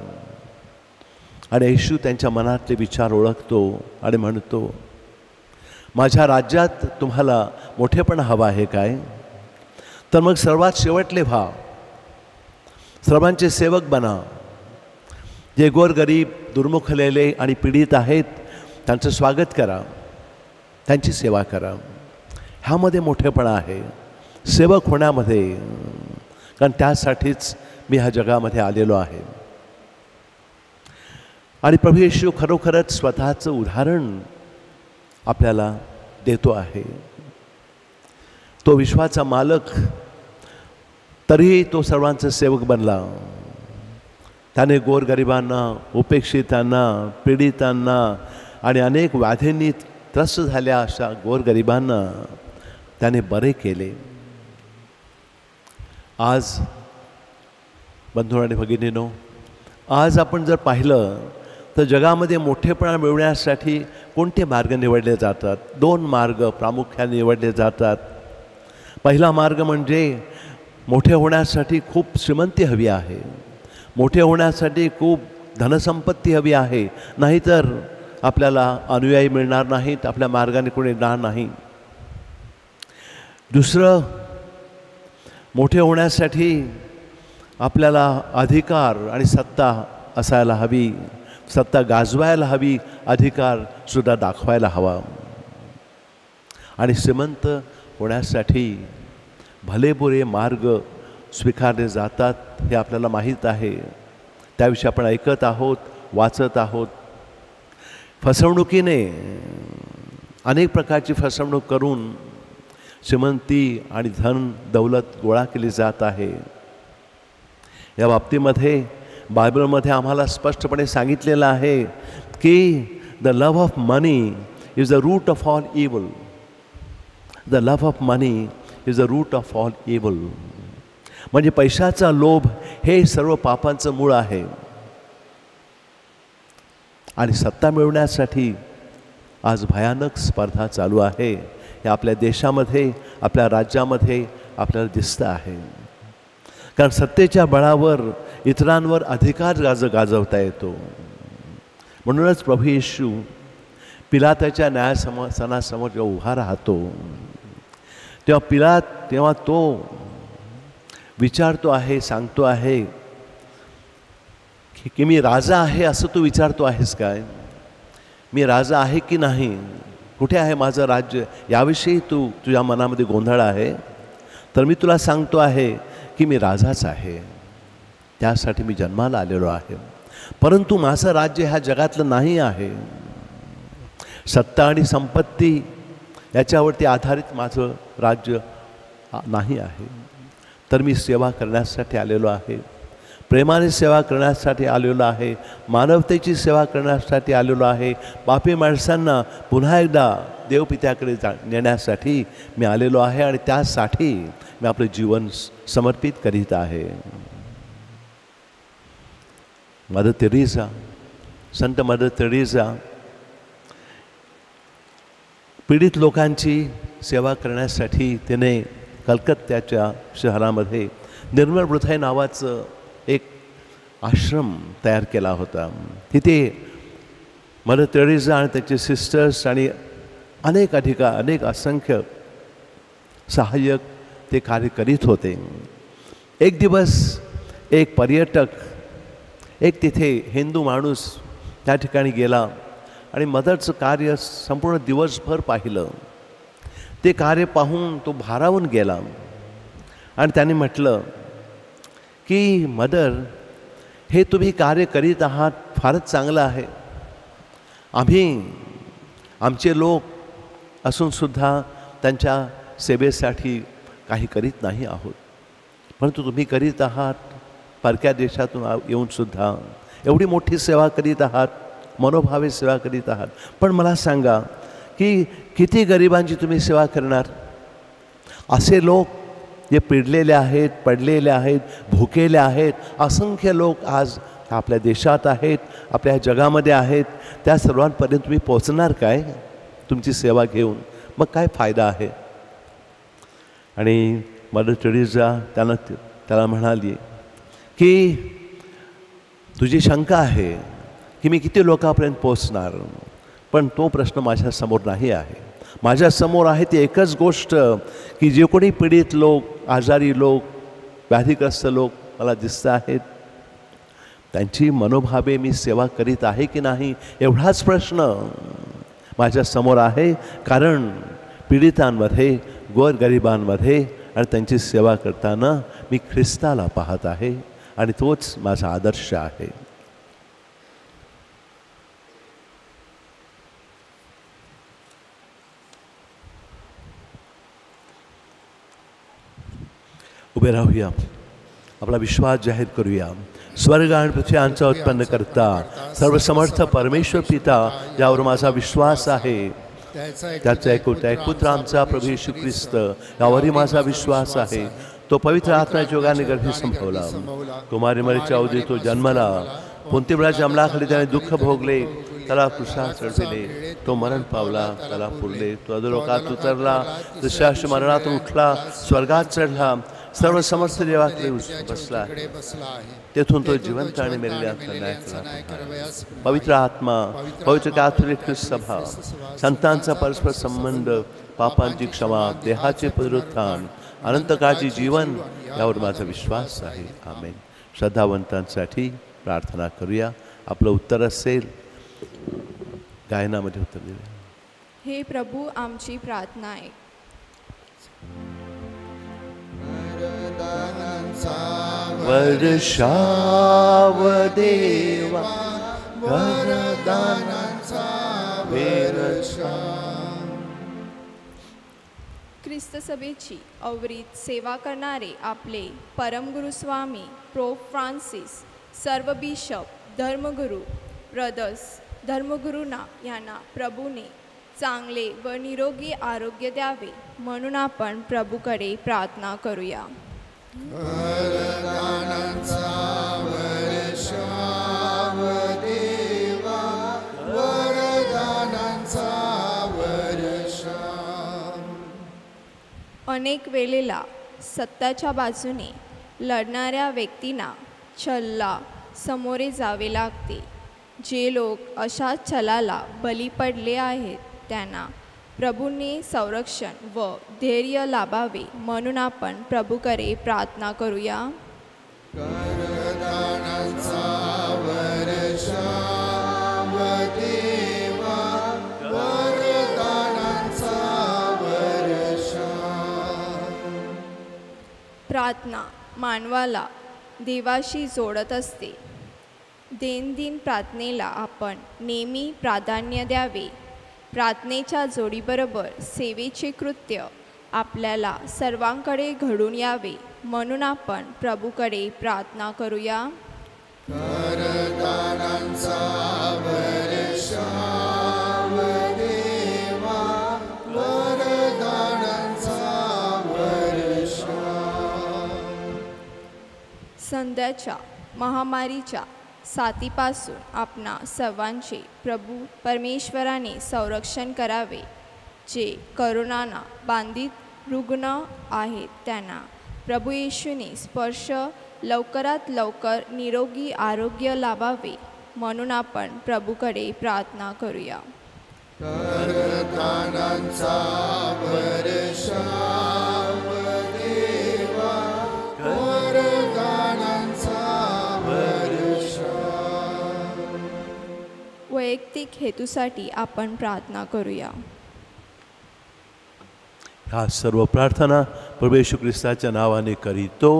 आणि येशू त्यांच्या मनातले विचार ओळखतो आणि म्हणतो, माझ्या राज्यात तुम्हाला मोठेपणा हवा आहे काय? तर मग सर्वात शेवटले व्हा, सर्वांचे सेवक बना. जे गोरगरीब, दुर्मुखलेले आणि पीडित आहेत त्यांचं स्वागत करा, त्यांची सेवा करा. ह्यामध्ये मोठेपणा आहे, सेवक होण्यामध्ये. कारण त्यासाठीच मी ह्या जगामध्ये आलेलो आहे. आणि प्रभू येशू खरोखरच स्वतःचं उदाहरण आपल्याला देतो आहे. तो विश्वाचा मालक, तरीही तो सर्वांचा सेवक बनला. त्याने गोरगरिबांना, उपेक्षितांना, पीडितांना आणि अनेक व्याधींनी त्रस्त झाल्या अशा गोरगरिबांना त्याने बरे केले. आज बंधू आणि भगिनीनो, आज आपण जर पाहिलं तर जगामध्ये मोठेपणा मिळवण्यासाठी कोणते मार्ग निवडले जातात? 2 मार्ग प्रामुख्याने निवडले जातात. पहिला मार्ग म्हणजे मोठे होण्यासाठी खूप श्रीमंती हवी आहे, मोठे होण्यासाठी खूप धनसंपत्ती हवी आहे, नाहीतर आपल्याला अनुयायी मिळणार नाहीत, आपल्या मार्गाने कोणी येणार नाही. दुसरं, मोठे होण्यासाठी आपल्याला अधिकार आणि सत्ता असायला हवी, सत्ता गाजवायला हवी, अधिकारसुद्धा दाखवायला हवा. आणि श्रीमंत होण्यासाठी भलेबुरे मार्ग स्वीकारले जातात हे आपल्याला माहीत आहे. त्याविषयी आपण ऐकत आहोत, वाचत आहोत. फसवणुकीने, अनेक प्रकारची फसवणूक करून श्रीमंती आणि धन दौलत गोळा केली जात आहे. या बाबतीमध्ये बायबलमध्ये आम्हाला स्पष्टपणे सांगितलेलं आहे की the love of money is the root of all evil. The love of money is the root of all evil. म्हणजे पैशाचा लोभ हे सर्व पापांचं मूळ आहे. आणि सत्ता मिळवण्यासाठी आज भयानक स्पर्धा चालू आहे. हे आपल्या देशामध्ये, आपल्या राज्यामध्ये आपल्याला दिसतं आहे. कारण सत्तेच्या बळावर इतरांवर अधिकार गाजवता येतो. म्हणूनच प्रभू येशू पिलाताच्या न्यायासनासमोर जेव्हा उभा राहतो तेव्हा तो विचारतो आहे, सांगतो आहे की मी राजा आहे असं तू विचारतो आहेस काय? मी राजा आहे की नाही? कुठे आहे माझं राज्य? याविषयी तुझ्या मनामध्ये गोंधळ आहे. तर मी तुला सांगतो आहे की मी राजाच आहे, त्यासाठी मी जन्माला आलेलो आहे. परंतु माझं राज्य ह्या जगातलं नाही आहे. सत्ता आणि संपत्ती याच्यावरती आधारित माझं राज्य नाही आहे. तर मी सेवा करण्यासाठी आलेलो आहे, प्रेमाने सेवा करण्यासाठी आलेलो आहे, मानवतेची सेवा करण्यासाठी आलेलो आहे. पापी माणसांना पुन्हा एकदा देवपित्याकडे नेण्यासाठी मी आलेलो आहे आणि त्यासाठी मी आपलं जीवन समर्पित करीत आहे. मदर तेरेसा, संत मदर तेरेसा पीडित लोकांची सेवा करण्यासाठी तिने कलकत्त्याच्या शहरामध्ये निर्मल हृदय नावाचं एक आश्रम तयार केला होता. तिथे मदर तेरेसा आणि त्याचे सिस्टर्स आणि अनेक असंख्य सहाय्यक ते कार्य करीत होते. एक दिवस एक पर्यटक, एक तिथे हिंदू माणूस त्या ठिकाणी गेला आणि मदरचं कार्य संपूर्ण दिवसभर पाहिलं. ते कार्य पाहून तो भारावून गेला आणि त्याने म्हटलं की मदर, हे तुम्ही कार्य करीत आहात फारच चांगलं आहे. आमचे लोक असूनसुद्धा त्यांच्या सेवेसाठी काही करीत नाही आहोत, परंतु तुम्ही करीत आहात. परक्या देशातून येऊनसुद्धा एवढी मोठी सेवा करीत आहात, मनोभावे सेवा करीत आहात. पण मला सांगा की किती गरिबांची तुम्ही सेवा करणार? असे लोक जे पिडलेले आहेत, पडलेले आहेत, भुकेले आहेत, असंख्य लोक आज आपल्या देशात आहेत, आपल्या जगामध्ये आहेत. त्या सर्वांपर्यंत तुम्ही पोचणार काय तुमची सेवा घेऊन? मग काय फायदा आहे? आणि मदर टेरेसा त्याला म्हणाली की तुझी शंका आहे की मी किती लोकांपर्यंत पोचणार, पण तो प्रश्न माझ्यासमोर नाही आहे. माझ्यासमोर आहे ती एकच गोष्ट की जे कोणी पीडित लोक, आजारी लोक, व्याधिग्रस्त लोक मला दिसत आहेत, त्यांची मनोभावे मी सेवा करीत आहे की नाही एवढाच प्रश्न माझ्या समोर आहे. कारण पीडितांमध्ये, गोरगरिबांमध्ये आणि त्यांची सेवा करताना मी ख्रिस्ताला पाहत आहे आणि तोच माझा आदर्श आहे. उभे राहूया, आपला विश्वास जाहीर करूया. स्वर्ग आणि पृथ्वी यांचा उत्पन्न करता सर्वसमर्थ परमेश्वर पिता ज्यावर माझा विश्वास आहे, त्याचा एकुलता एक पुत्र आमचा प्रभू येशू ख्रिस्त यावरही माझा विश्वास आहे. तो पवित्र आत्मा योगाने गर्भी संभवला, कुमारी मरीच्या अवधी तो जन्मला, पुंतिबळाच्या अंमलाखाली त्याने दुःख भोगले, त्याला क्रुसावर चढविले, तो मरण पावला, त्याला पुरले, तो अधोलोकात उतरला, दुसऱ्या मरणातून उठला, स्वर्गात चढला, सर्व समर्थ देवाकडे बसला, तेथून तो जिवंत आणि मेलेल्यांचा न्याय करणार. पवित्र आत्मा, पवित्र कॅथोलिक सभा, संतांचा परस्पर संबंध, पापांची क्षमा, देहाचे पुनरुत्थान, अनंतकाळचे जीवन यावर माझा विश्वास आहे. आमेन. श्रद्धावंतांसाठी प्रार्थना करूया. आपलं उत्तर असेल गायनामध्ये उत्तर देऊया. हे प्रभू, आमची प्रार्थना आहे. वर्षाव देवा वरदानांचा वर्षा. ख्रिस्त सभेची अविरत सेवा करणारे आपले परमगुरु स्वामी प्रो फ्रान्सिस, सर्व बिशप, धर्मगुरू, ब्रदर्स, धर्मगुरूंना यांना प्रभूने चांगले व निरोगी आरोग्य द्यावे म्हणून आपण प्रभूकडे प्रार्थना करूया. अनेक वेळेला सत्याच्या बाजूने लढणाऱ्या व्यक्तींना छळला सामोरे जावे लागते. जे लोक अशा छळाला बळी पडले आहेत त्यांना प्रभूने संरक्षण व धैर्य लाभावे म्हणून आपण प्रभूकडे प्रार्थना करूया. प्रार्थना मानवाला देवाशी जोडत असते. दैनंदिन प्रार्थनेला आपण नेहमी प्राधान्य द्यावे. प्रार्थनेच्या जोडीबरोबर सेवेचे कृत्य आपल्याला सर्वांकडे घडून यावे म्हणून आपण प्रभूकडे प्रार्थना करूया. सध्याच्या महामारीच्या साथीपासून आपणा सर्वांचे प्रभू परमेश्वराने संरक्षण करावे. जे करोनाना बाधित रुग्ण आहेत त्यांना प्रभू येशूने स्पर्श लवकरात लवकर निरोगी आरोग्य लाभावे म्हणून आपण प्रभूकडे प्रार्थना करूया. वैयक्तिक हेतूसाठी आपण प्रार्थना करूया. ह्या सर्व प्रार्थना प्रभू येशू ख्रिस्ताच्या नावाने करीतो.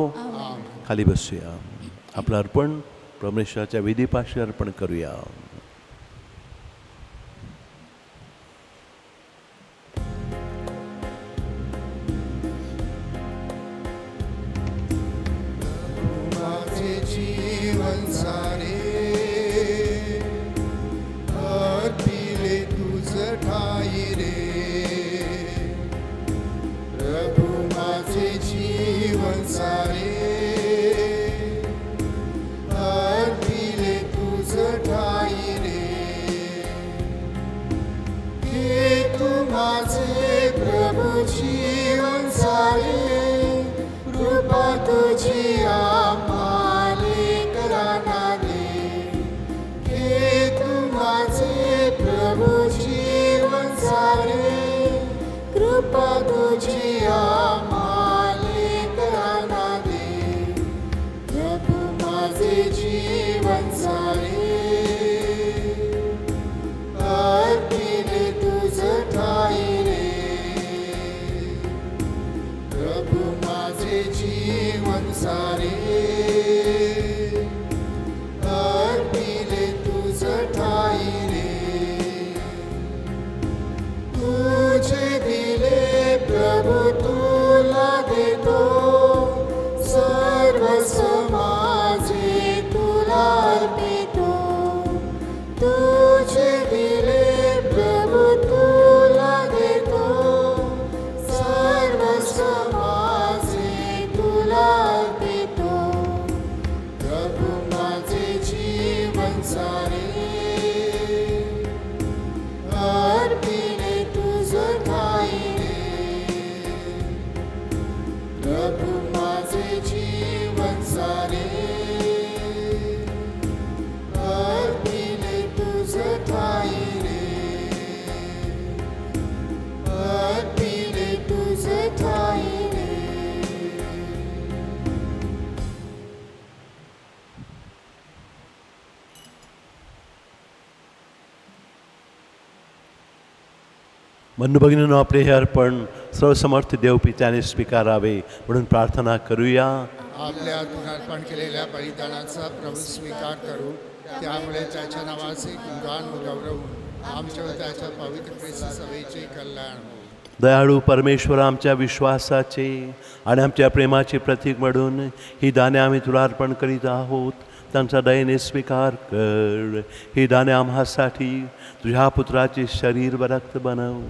खाली बसूया. आपलं अर्पण परमेश्वराच्या वेदीपाशी अर्पण करूया. जीवन सारे अर्पिले तुझ ठाई रे तुझे दिले प्रभु तुला देतो सर्व समाजे तुला अर्पितो तुझे दिले प्रभु तुला देतो सर्व समाजे तुला अर्पितो प्रभु माझे जीवन सारे अर्पिले तुझ ठाई रे प्रभु माझे जीवन सारे अर्पिले तुझ ठाई रे अर्पिले तुझ ठाई रे बंधू आपले हे अर्पण सर्वसमर्थ देवपित्याने स्वीकारावे म्हणून प्रार्थना करूया. आपल्या हातून अर्पण केलेल्या बलिदानाचा प्रभू स्वीकार करू त्यामुळे त्याच्या नावाचे गुणगान गौरव आमच्या व त्याच्या पवित्र ख्रिस्त सभेचे कल्याण हो. दयाळू परमेश्वर आमच्या विश्वासाचे आणि आमच्या प्रेमाचे प्रतीक म्हणून ही दाने आम्ही तुला अर्पण करीत आहोत. त्यांचा दयेने स्वीकार कर. ही दाने आम्हासाठी तुझ्या पुत्राचे शरीर व रक्त बनव.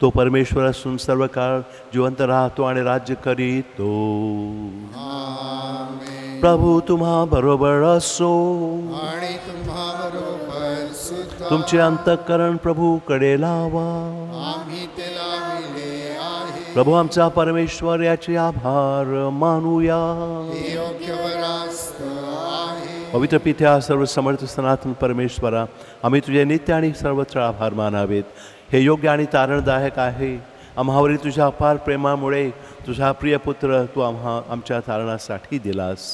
तो परमेश्वर असून सर्व काळ जिवंत राहतो आणि राज्य करीतो. प्रभू तुम्हा बरोबर असो आणि तुम्हा बरोबर सुद्धा तुमचे अंतःकरण प्रभूकडे लावा. आम्ही ते लाविले आहे प्रभू आमचा परमेश्वर याचे आभार मानूया. हे योग्य व रास्त आहे. पवित्र पित्या सर्व समर्थ सनातन परमेश्वरा आम्ही तुझे नित्य आणि सर्वत्र आभार मानावेत. हे योग्य आणि तारणदायक आहे. आम्हावरील तुझ्या अपार प्रेमामुळे तुझा प्रिय पुत्र तू आमच्या तारणासाठी दिलास.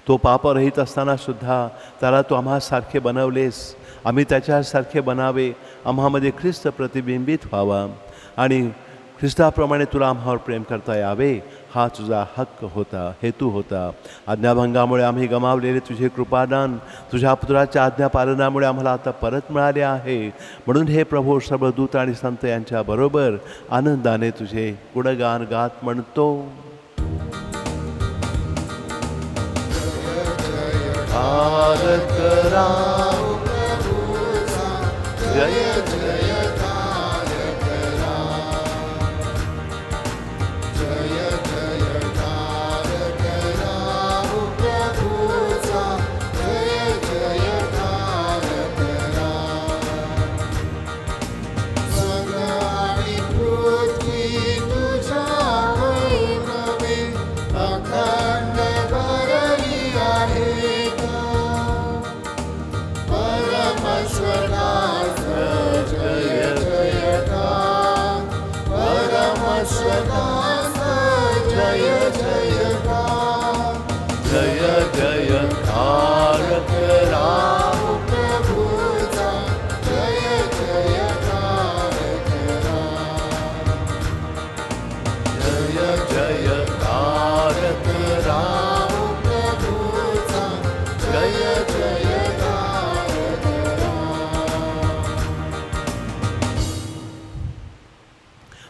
तो पापरहित असताना सुद्धा त्याला तू आम्हासारखे बनवलेस. आम्ही त्याच्यासारखे बनावे. आम्हामध्ये ख्रिस्त प्रतिबिंबित व्हावा आणि ख्रिस्ताप्रमाणे तुला आम्हावर प्रेम करता यावे हा तुझा हक्क होता, हेतू होता. आज्ञाभंगामुळे आम्ही गमावलेले तुझे कृपादान तुझ्या पुत्राच्या आज्ञापालनामुळे आम्हाला आता परत मिळाले आहे. म्हणून हे प्रभू सर्व दूत आणि संत यांच्याबरोबर आनंदाने तुझे गुणगान गात म्हणतो. जय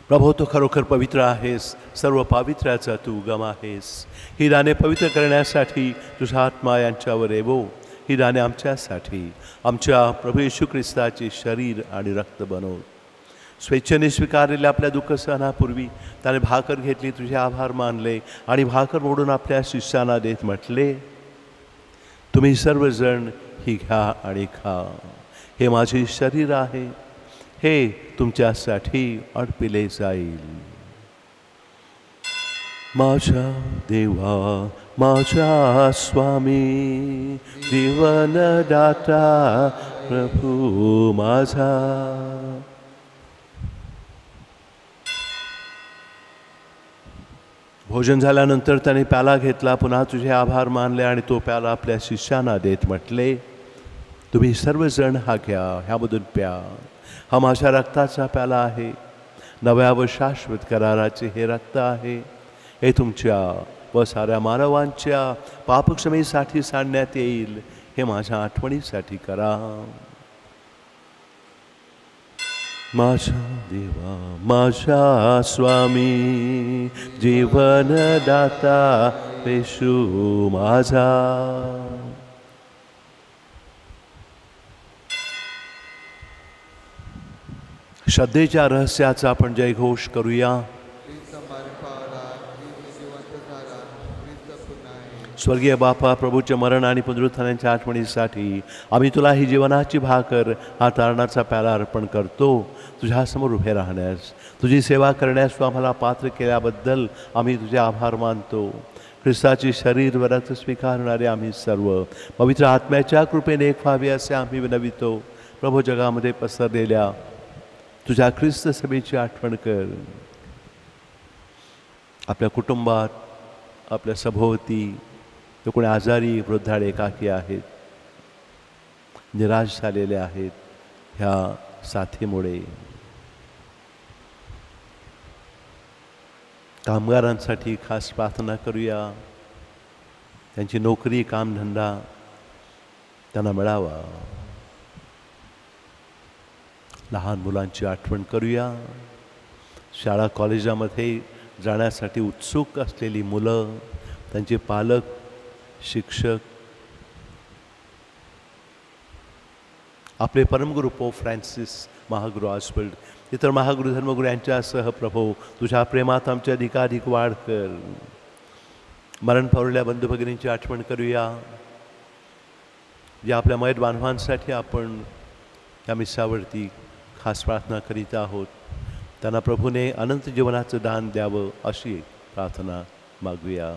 प्रभो तू खरोखर पवित्र आहेस. सर्व पावित्र्याचा तू उगम आहेस. ही दाने पवित्र करण्यासाठी तुझा आत्मा यांच्यावर येवो. ही दाने आमच्यासाठी आमच्या प्रभू येशू ख्रिस्ताचे शरीर आणि रक्त बनव. स्वेच्छेने स्वीकारलेल्या आपल्या दुःख सहनापूर्वी त्याने भाकर घेतली, तुझे आभार मानले आणि भाकर मोडून आपल्या शिष्यांना देत म्हटले, तुम्ही सर्वजण ही घ्या आणि खा. हे माझे शरीर आहे, हे तुमच्यासाठी अर्पिले जाईल. माझ्या देवा माझ्या स्वामी जीवनदाता प्रभू माझा. भोजन झाल्यानंतर त्याने प्याला घेतला, पुन्हा तुझे आभार मानले आणि तो प्याला आपल्या शिष्यांना देत म्हटले, तुम्ही सर्वजण हा घ्या, ह्यामधून प्या. हा माझ्या रक्ताचा प्याला आहे, नव्या व शाश्वत कराराचे हे रक्त आहे. हे तुमच्या व साऱ्या मानवांच्या पापक्षमेसाठी सांडण्यात येईल, हे माझ्या आठवणीसाठी करा. माझा देवा, माझा स्वामी, जीवनदाता येशू माझा. श्रद्धेच्या रहस्याचा आपण जयघोष करूया. स्वर्गीय बापा, प्रभूचे मरण आणि पुनरुत्थानाच्या आठवणीसाठी आम्ही तुला ही जीवनाची भाकर, हा तारणाचा प्याला अर्पण करतो. तुझ्यासमोर उभे राहण्यास, तुझी सेवा करण्यास तू आम्हाला पात्र केल्याबद्दल आम्ही तुझे आभार मानतो. ख्रिस्ताची शरीर व रक्त स्वीकारणारे आम्ही सर्व पवित्र आत्म्याच्या कृपेने एक व्हावे असे आम्ही विनवितो. प्रभू, जगामध्ये पसरलेल्या तुझ्या ख्रिस्त सभेची आठवण कर. आपल्या कुटुंबात, आपल्या सभोवती तो कोणी आजारी, वृद्धाळ, एकाकी आहेत, निराश झालेले आहेत ह्या साथीमुळे. कामगारांसाठी खास प्रार्थना करूया. त्यांची नोकरी, कामधंदा त्यांना मिळावा. लहान मुलांची आठवण करूया. शाळा कॉलेजामध्ये जाण्यासाठी उत्सुक असलेली मुलं, त्यांचे पालक, शिक्षक, आपले परमगुरू पोप फ्रान्सिस, महागुरू ऑस्वल्ड, इतर महागुरू धर्मगुरू यांच्यासह प्रभू तुझ्या प्रेमात आमच्या अधिकाधिक वाढ कर. मरण पावलेल्या बंधू भगिनींची आठवण करूया. जे आपल्या मयत बांधवांसाठी आपण त्या मिसावरती खास प्रार्थना करीत आहोत, त्यांना प्रभूने अनंत जीवनाचं दान द्यावं अशी प्रार्थना मागूया.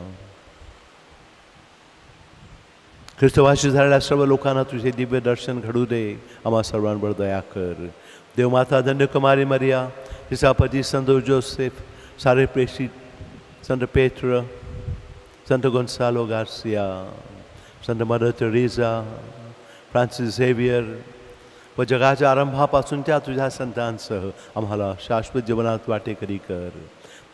ख्रिस्तवासी झालेल्या सर्व लोकांना तुझे दिव्य दर्शन घडू दे. आम्हा सर्वांवर दया कर. देवमाता धन्यकुमारी मरिया, तिचा पती संत जोसेफ, सारे प्रेषित, संत पेत्र, संत गोन्सालो गार्सिया, संत मदर टेरेसा, फ्रान्सिस झेवियर व जगाच्या आरंभापासूनच्या तुझ्या संतांसह आम्हाला शाश्वत जीवनात वाटेकरी कर.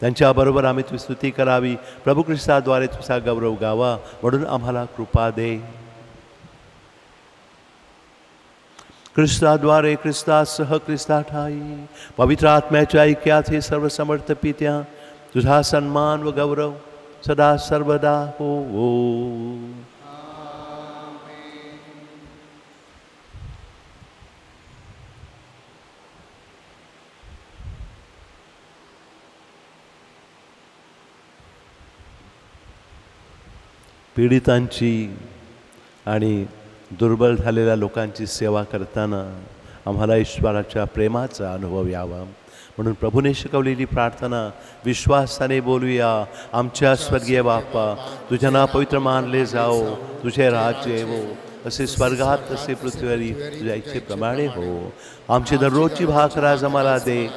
त्यांच्याबरोबर आम्ही तुझी स्तुती करावी. प्रभू ख्रिस्ताद्वारे तुझा गौरव गावा, म्हणून आम्हाला कृपा दे. ख्रिस्ताद्वारे, ख्रिस्तासह, ख्रिस्ताठाई पवित्र आत्म्याच्या ऐक्यात हे सर्व समर्थ पित्या, तुझा सन्मान व गौरव सदा सर्वदा हो. पीडितांची आणि दुर्बल झालेल्या लोकांची सेवा करताना आम्हाला ईश्वराच्या प्रेमाचा अनुभव यावा, म्हणून प्रभूने शिकवलेली प्रार्थना विश्वासाने बोलूया. आमच्या स्वर्गीय बापा, तुझे नाव पवित्र मानले जाओ, तुझे राज्य येवो, असे स्वर्गात तसे पृथ्वीवरी तुझ्या इच्छेप्रमाणे हो. आमची दररोजची भाकर आज आम्हाला दे.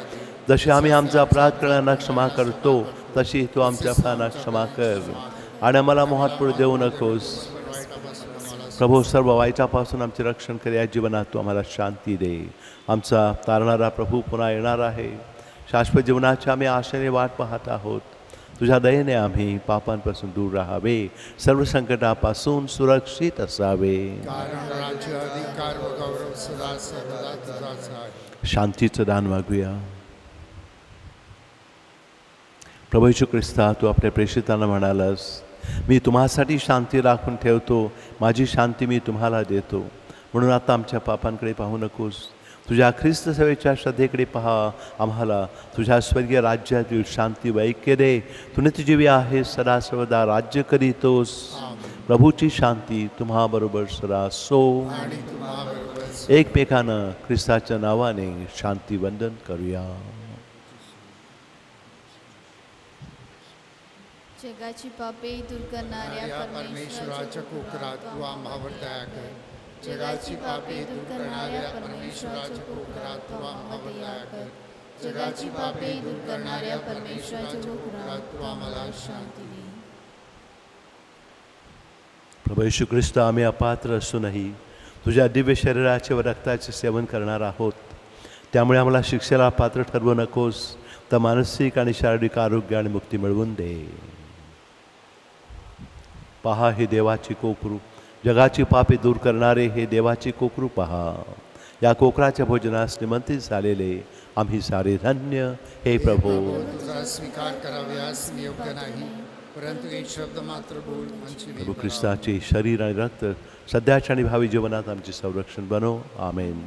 जशी आम्ही आमचा अपराध करणाऱ्यांना क्षमा करतो, तशी तू आमच्या अपराधांना क्षमा कर. आणि आम्हाला मोहात पडू देऊ नकोस. प्रभू, सर्व वाईटापासून आमचे रक्षण कर. या जीवनात तू आम्हाला शांती दे. आमचा तारणारा प्रभू पुन्हा येणार आहे. शाश्वत जीवनाची आम्ही आशेने वाट पाहत आहोत. तुझ्या दयेने आम्ही पापांपासून दूर राहावे, सर्व संकटापासून सुरक्षित असावे. शांतीचं दान मागूया. प्रभू येशू ख्रिस्ता, तू आपल्या प्रेषितांना म्हणालास, मी तुम्हासाठी शांती राखून ठेवतो, माझी शांती मी तुम्हाला देतो. म्हणून आता आमच्या पापांकडे पाहू नकोस, तुझ्या ख्रिस्त सेवेच्या श्रद्धेकडे पहा. आम्हाला तुझ्या स्वर्गीय राज्यातील शांती व ऐक्य दे. तू नित्यजीवी आहे, सदा सर्वदा राज्य करीतोस. प्रभूची शांती तुम्हाबरोबर सदा सो. एकमेकांना ख्रिस्ताच्या नावाने शांती वंदन करूया. जगाची पापे दूर करणाऱ्या परमेश्वराच्या कोकरात तू आम्हावर दया कर. जगाची पापे दूर करणाऱ्या परमेश्वराच्या कोकरात तू आम्हावर दया कर. जगाची पापे दूर करणाऱ्या परमेश्वराच्या कोकरात तू आम्हाला शांती दे. प्रभू येशू ख्रिस्त, आम्ही अपात्र असूनही तुझ्या दिव्य शरीराचे व रक्ताचे सेवन करणार आहोत. त्यामुळे आम्हाला शिक्षेला पात्र ठरवू नकोस, तर मानसिक आणि शारीरिक आरोग्य आणि मुक्ती मिळवून दे. पहा हे देवाची कोकरू, जगाची पापे दूर करणारे हे देवाची कोकरू पहा. या कोकराच्या भोजनास निमंत्रित झालेले आम्ही सारे धन्य. हे प्रभू, तुझा स्वीकार कराव्यास मी योग्य नाही, परंतु एक शब्द मात्र बोल, आमची प्रभू ख्रिस्ताचे शरीर आणि रक्त सध्याच्या आणि भावी जीवनात आमचे संरक्षण बनो. आमेन.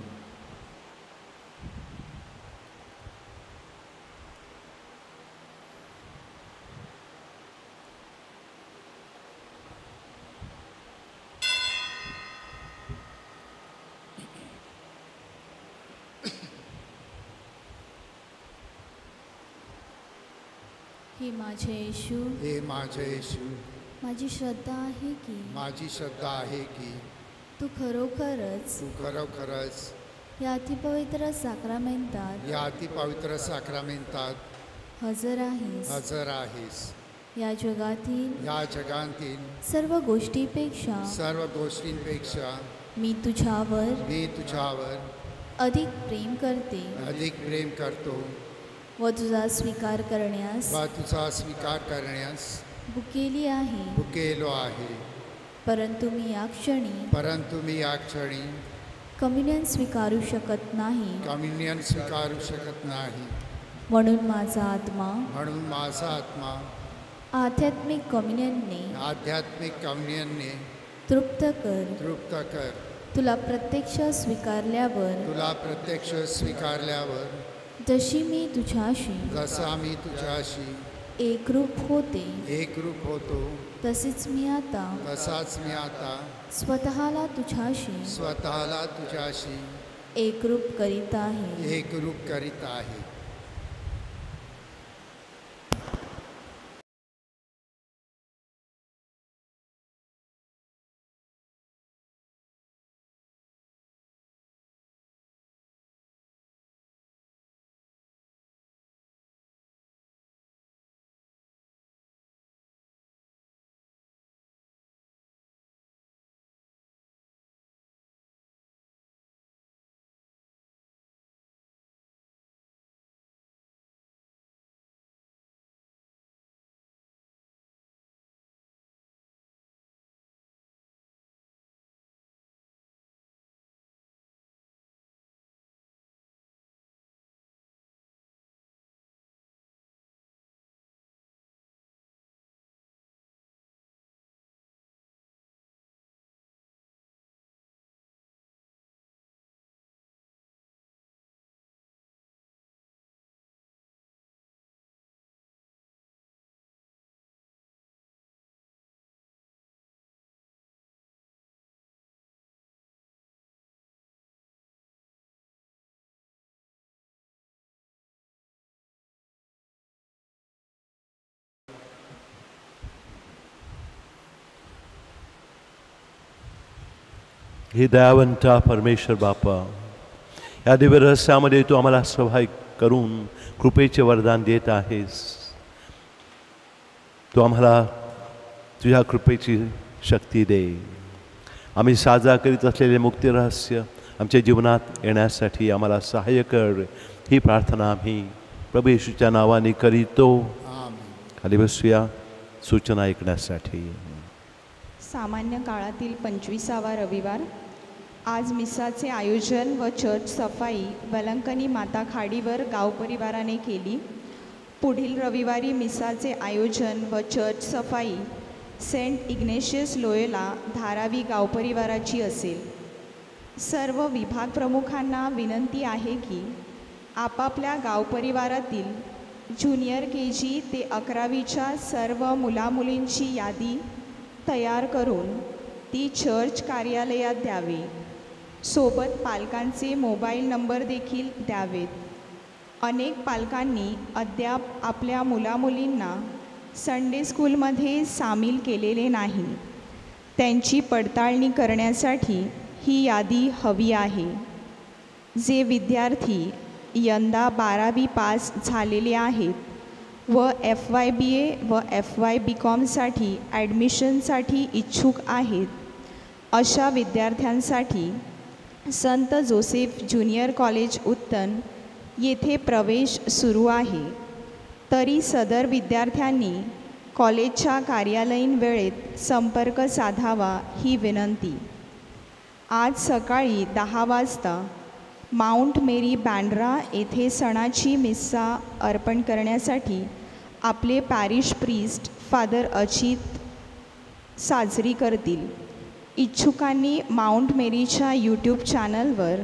हे माझे येशू, हे माझे येशू, माझी श्रद्धा आहे की माझी श्रद्धा आहे की तू खरोखरच तू खरोखरच या अतिपवित्र साक्रामेंटात या अतिपवित्र साक्रामेंटात हजर आहेस. हजर आहेस. या जगातील या जगातील सर्व गोष्टीपेक्षा सर्व गोष्टींपेक्षा मी तुझ्यावर मी तुझ्यावर अधिक प्रेम करते अधिक प्रेम करतो व तुझा स्वीकार करण्यास व तुझा स्वीकार करण्यास भुकेली आहे. भुकेलो आहे. परंतु मी या क्षणी परंतु मी या क्षणी कम्युनियन स्वीकारू शकत नाही. कम्युनियन स्वीकारू शकत नाही. म्हणून माझा आत्मा म्हणून माझा आत्मा आध्यात्मिक कम्युनियनने आध्यात्मिक कम्युनियनने तृप्त कर. तृप्त कर. तुला प्रत्यक्ष स्वीकारल्यावर तुला प्रत्यक्ष स्वीकारल्यावर जशी मी तुझ्याशी जसा मी तुझ्याशी एकरूप होते एकरूप होतो तसेच मी आता तसाच मी आता स्वतःला तुझ्याशी स्वतःला तुझ्याशी एकरूप करीत आहे. एकरूप करीत आहे. हे दयावंता परमेश्वर बापा, या दिव्य रहस्यामध्ये तू आम्हाला सहभागी करून कृपेचे वरदान देत आहेस. तू आम्हाला तुझ्या कृपेची शक्ती दे. आम्ही साजरा करीत असलेले मुक्ती रहस्य आमच्या जीवनात येण्यासाठी आम्हाला सहाय्य कर. ही प्रार्थना आम्ही प्रभू येशूच्या नावाने करीतो. खाली बसूया सूचना ऐकण्यासाठी. सामान्य काळातील 25वा रविवार. आज मिसाचे आयोजन व चर्च सफाई वलंकनी माता खाडीवर गाव परिवाराने केली. पुढील रविवारी मिसाचे आयोजन व चर्च सफाई सेंट इग्नेशियस लोयोला धारावी गाव परिवाराची असेल. सर्व विभाग प्रमुखांना विनंती आहे की आपापल्या गाव परिवारातील ज्युनियर KG ते 11वीच्या सर्व मुलामुलींची यादी तयार करून ती चर्च कार्यालयात द्यावी. सोबत पालकांचे मोबाईल नंबर देखील द्यावेत. अनेक पालकांनी अद्याप आपल्या मुलामुलींना संडे स्कूलमध्ये सामील केलेले नाही. त्यांची पडताळणी करण्यासाठी ही यादी हवी आहे. जे विद्यार्थी यंदा 12वी पास झालेले आहेत व FYBA व FYBCOMसाठी ॲडमिशनसाठी इच्छुक आहेत, अशा विद्यार्थ्यांसाठी संत जोसेफ ज्युनियर कॉलेज उत्तन येथे प्रवेश सुरू आहे. तरी सदर विद्यार्थ्यांनी कॉलेजच्या कार्यालयीन वेळेत संपर्क साधावा ही विनंती. आज सकाळी 10 वाजता माउंट मेरी बँड्रा येथे सणाची मिस्सा अर्पण करण्यासाठी आपले पॅरिश प्रीस्ट फादर अचित साजरी करतील. इच्छुकांनी माउंट मेरीच्या यूट्यूब चॅनलवर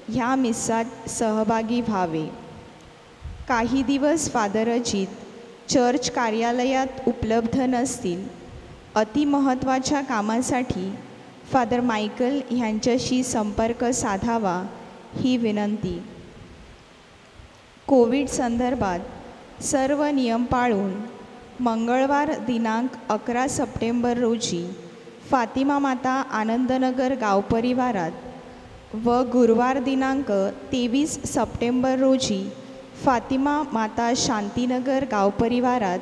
ह्या मिस्सात सहभागी व्हावे. काही दिवस फादर अचित चर्च कार्यालयात उपलब्ध नसतील. अतिमहत्त्वाच्या कामासाठी फादर मायकल ह्यांच्याशी संपर्क साधावा ही विनंती. कोविड संदर्भात सर्व नियम पाळून मंगळवार दिनांक 11 सप्टेंबर रोजी फातिमा माता आनंदनगर गाव परिवारात व गुरुवार दिनांक 23 सप्टेंबर रोजी फातिमा माता शांतीनगर गाव परिवारात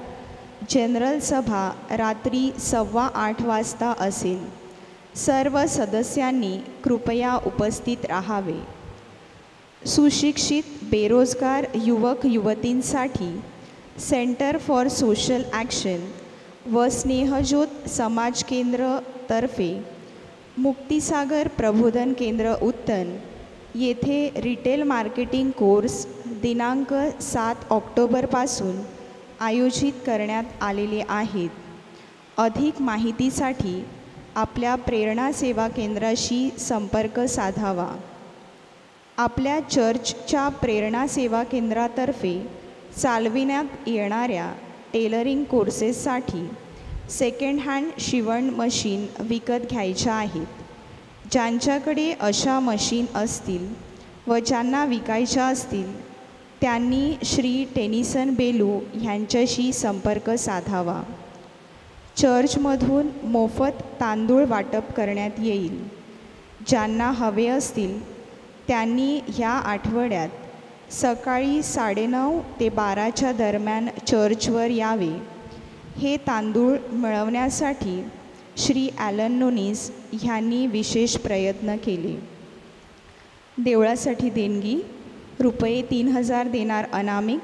जनरल सभा रात्री 7:15 वाजता असेल. सर्व सदस्यांनी कृपया उपस्थित राहावे. सुशिक्षित बेरोजगार युवक युवतींसाठी सेंटर फॉर सोशल ॲक्शन व स्नेहज्योत समाज केंद्र तर्फे मुक्तिसागर प्रबोधन केंद्र उत्तन येथे रिटेल मार्केटिंग कोर्स दिनांक 7 ऑक्टोबरपासून आयोजित करण्यात आलेले आहेत. अधिक माहितीसाठी आपल्या प्रेरणा सेवा केंद्राशी संपर्क साधावा. आपल्या चर्चच्या प्रेरणा सेवा केंद्रातर्फे चालविण्यात येणाऱ्या टेलरिंग कोर्सेससाठी सेकंड हँड शिवण मशीन विकत घ्यायच्या आहेत. ज्यांच्याकडे अशा मशीन असतील व ज्यांना विकायच्या असतील त्यांनी श्री टेनिसन बेलू ह्यांच्याशी संपर्क साधावा. चर्चमधून मोफत तांदूळ वाटप करण्यात येईल. ज्यांना हवे असतील त्यांनी ह्या आठवड्यात सकाळी 9:30 ते 12च्या दरम्यान चर्चवर यावे. हे तांदूळ मिळवण्यासाठी श्री ॲलन नोनीस ह्यांनी विशेष प्रयत्न केले. देवळासाठी देणगी रुपये 3000 देणार अनामिक.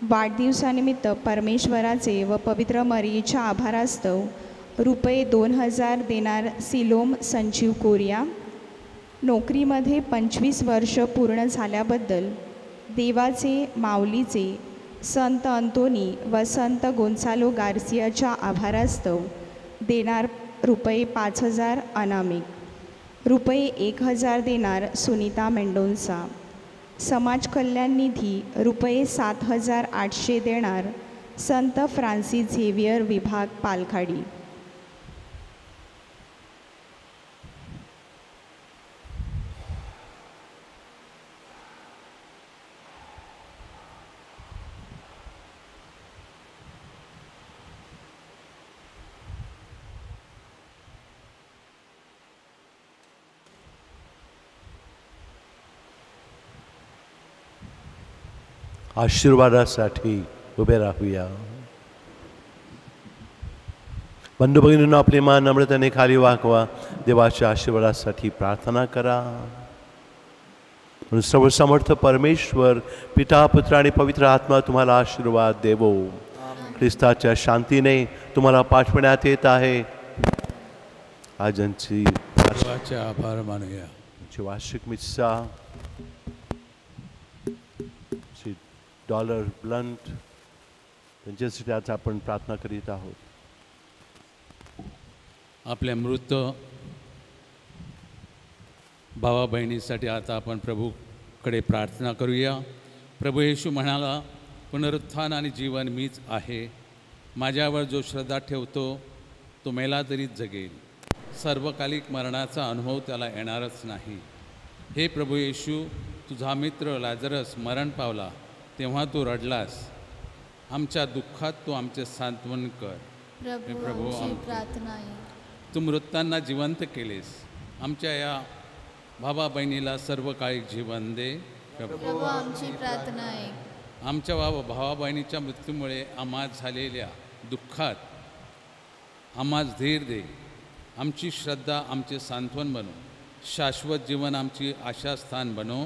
वाढदिवसानिमित्त परमेश्वराचे व पवित्र मरीच्या आभारास्तव रुपये 2000 देणार सिलोम संजीव कोरिया. नोकरीमध्ये 25 वर्ष पूर्ण झाल्याबद्दल देवाचे माऊलीचे संत अंतोनी व संत गोन्सालो गार्सियाच्या आभारास्तव देणार रुपये 5000 अनामिक. रुपये 1000 देणार सुनीता मेंडोन्सा. समाज कल्याण निधी रुपये 7800 देणार संत फ्रान्सिस झेवियर विभाग पालखाडी. आशीर्वादासाठी उभे राहूया. बंधू भगिनींनो, आपले मान नम्रतेने खाली वाकवा. देवाच्या आशीर्वादासाठी प्रार्थना करा. म्हणून सर्वसमर्थ परमेश्वर पिता पुत्र आणि पवित्र आत्मा तुम्हाला आशीर्वाद देवो. ख्रिस्ताच्या शांतीने तुम्हाला पाठवण्यात येत आहे. आजची आभार मानूया. वार्षिक मिस्सा डॉलर ब्लंट त्यांच्यासाठी आज आपण प्रार्थना करीत आहोत. आपल्या मृत भावा बहिणीसाठी आता आपण प्रभूकडे प्रार्थना करूया. प्रभू येशू म्हणाला, पुनरुत्थान आणि जीवन मीच आहे. माझ्यावर जो श्रद्धा ठेवतो तो मेला तरीच जगेल. सर्वकालिक मरणाचा अनुभव त्याला येणारच नाही. हे प्रभू येशू, तुझा मित्र लाजरस मरण पावला तेव्हा तू रडलास. आमच्या दुःखात तू आमचे सांत्वन कर. प्रभू प्रार्थना आहे. तू मृतांना जिवंत केलेस. आमच्या या भावा बहिणीला सर्वकालिक जीवन दे. प्रभू आमची प्रार्थना आहे. आमच्या भावा बहिणीच्या मृत्यूमुळे आम्हास झालेल्या दुःखात आम्हास धीर दे. आमची श्रद्धा आमचे सांत्वन बनव. शाश्वत जीवन आमची आशास्थान बनव.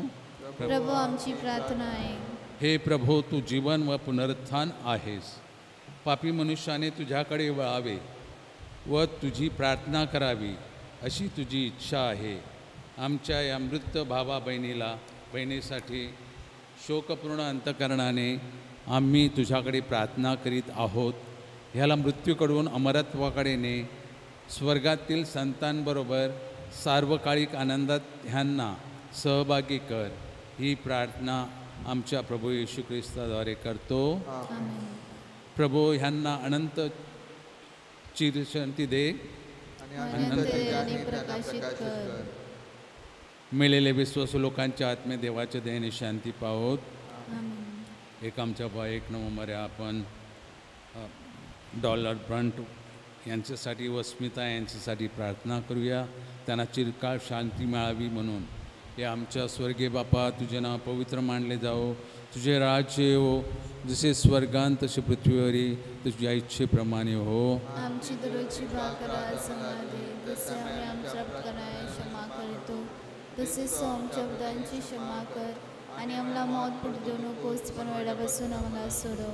प्रभू आमची प्रार्थना आहे. हे प्रभो, तू जीवन व पुनरुत्थान आहेस. पापी मनुष्याने तुझ्याकडे वळावे व तुझी प्रार्थना करावी अशी तुझी इच्छा आहे. आमच्या या मृत भावा बहिणीसाठी शोकपूर्ण अंतकरणाने आम्ही तुझ्याकडे प्रार्थना करीत आहोत. ह्याला मृत्यूकडून अमरत्वाकडे ने, स्वर्गातील संतांबरोबर सार्वकालिक आनंदात ह्यांना सहभागी कर. ही प्रार्थना आमच्या प्रभू येशू ख्रिस्ताद्वारे करतो. प्रभू ह्यांना अनंत चिरशांती दे. मेलेले विश्वासू लोकांच्या आत्मे देवाच्या दयेने शांती पावोत. एक आमच्या एक नवंबर आपण डॉलर ब्रंट यांच्यासाठी व स्मिता यांच्यासाठी प्रार्थना करूया. त्यांना चिरकाळ शांती मिळावी म्हणून. हे आमच्या स्वर्गीय बापा, तुझे नाव पवित्र मानले जाओ. तुझे राज्य येवो. जसे स्वर्गांत तसे पृथ्वीवरी तुझ्या इच्छेप्रमाणे हो. आमची दररोजची भाकर आज आम्हाला दे. जसे आम्ही आमच्या अपराधांना क्षमा करतो तसेच आमच्या अपराधांची क्षमा कर. आणि आम्हाला मौत पडू देऊ नकोस, पण वेळापासून आम्हाला सोडव.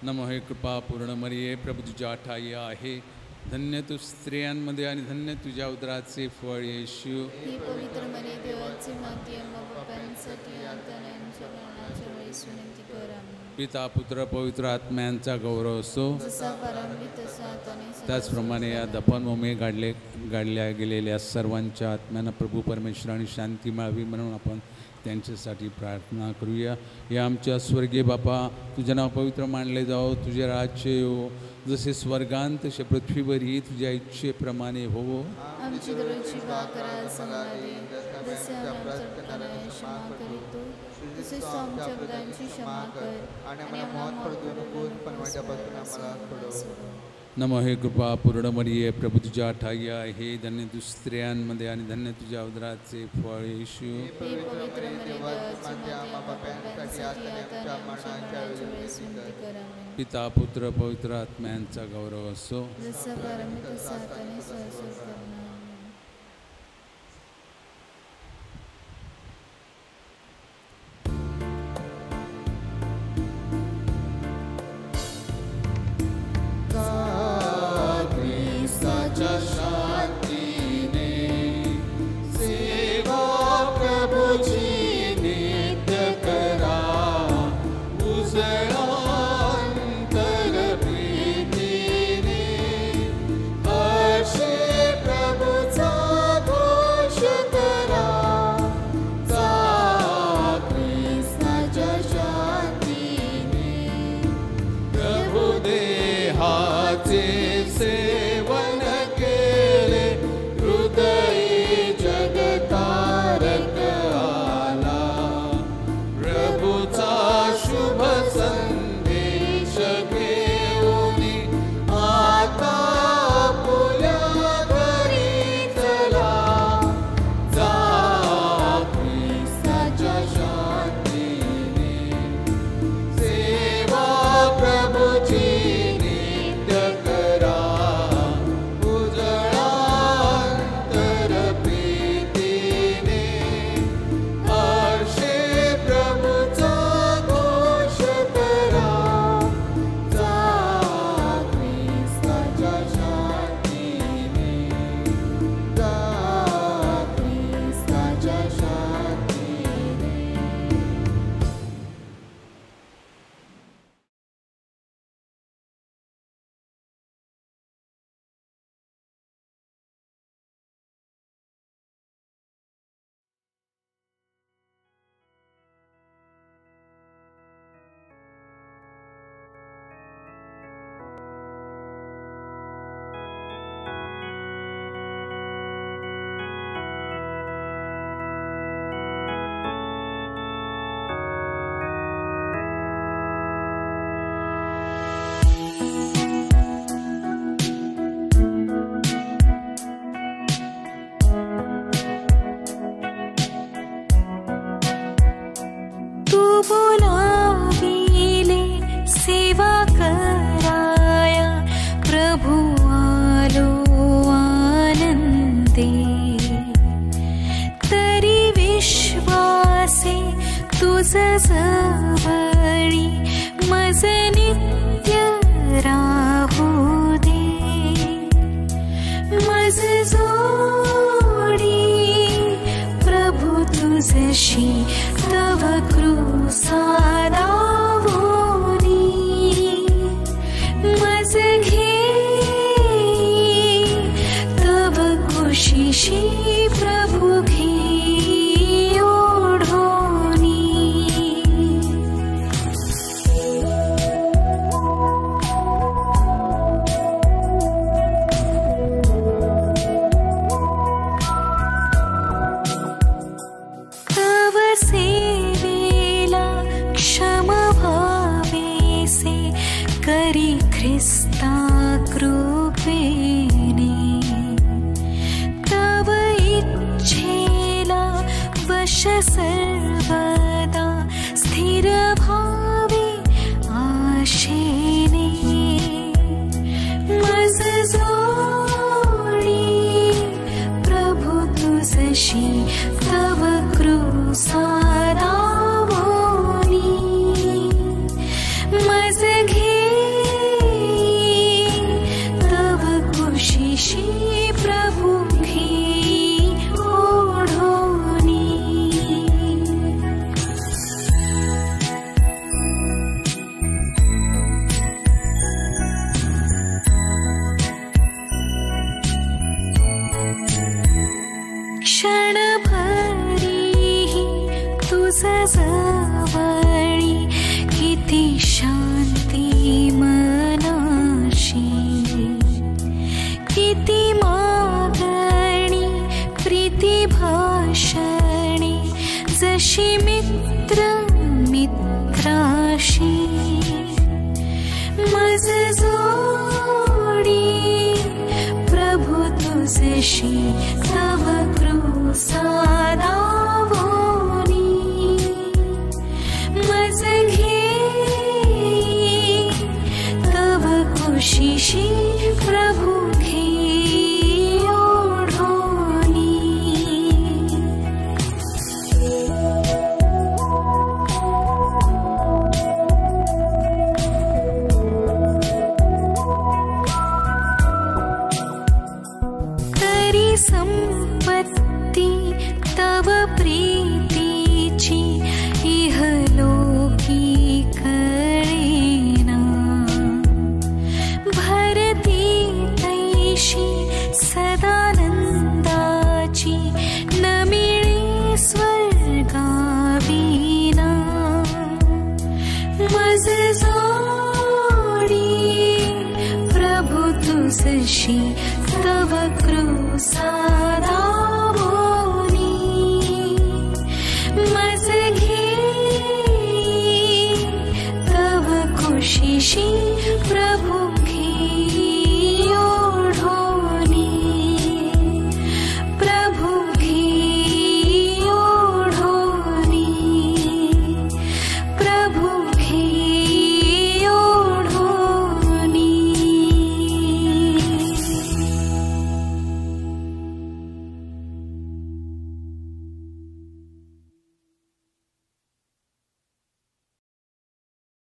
नमो हे कृपा पूर्ण मरिये, प्रभू तुझ्या ठाई आहे. धन्य तू स्त्रियांमध्ये आणि धन्य तुझ्या उदराचे फळ येशू. ही पवित्र मरिये, देवाची माती, आम्हा पापांसाठी आता आणि आमच्या मरणाच्या वेळेस विनंती कर. आमेन. पिता पुत्र पवित्र आत्म्यांचा गौरव असो. जसा प्रारंभी तसा आता आणि सदा त्याचप्रमाणे या दफनभूमी गाडल्या गेलेल्या सर्वांच्या आत्म्यांना प्रभू परमेश्वराने शांती मिळावी म्हणून आपण त्यांच्यासाठी प्रार्थना करूया. या आमच्या स्वर्गीय बापा, तुझे नाव पवित्र मानले जाओ. तुझे राज्य येवो. जसे स्वर्गांत तसे पृथ्वीवरही तुझ्या इच्छेप्रमाणे हो. आमची दररोजची भाकर आज आम्हाला दे. जसे आम्ही आमच्या अपराधांना क्षमा करतो तसेच आमच्या अपराधांची क्षमा कर. आणि आम्हाला मौत पडू नकोस, पण वेळापासून आम्हाला सोडव. नमो हे कृपा पूर्ण मरिये, प्रभू तुझ्या ठाई आहे. धन्य तू स्त्रियांमध्ये आणि धन्य तुझ्या उदराचे फळ येशू. हे पवित्र मरिये, देवाची माती, आम्हा पापांसाठी आता आणि आमच्या मरणाच्या वेळेस विनंती कर. आमेन. पिता पुत्र पवित्र आत्म्यांचा गौरव असो. जसा प्रारंभी तसा आता आणि सहस्र करुणा. प्रभु जवळी किती शांती मनाशी, किती मागणी प्रीती भाषणे जशी मित्र मित्राशी. मज जोडी प्रभु तुझशी तव कृसादावोनी. मज घेई तव कुशीशी प्रभु घेई ओढोनी. तरी संपत्ती तव प्रीतीची इहलोकी कळेना. भरती तैशी सदानंदाची न मिळे स्वर्गाविना. मज जोडी प्रभु तुझशी तव कृसा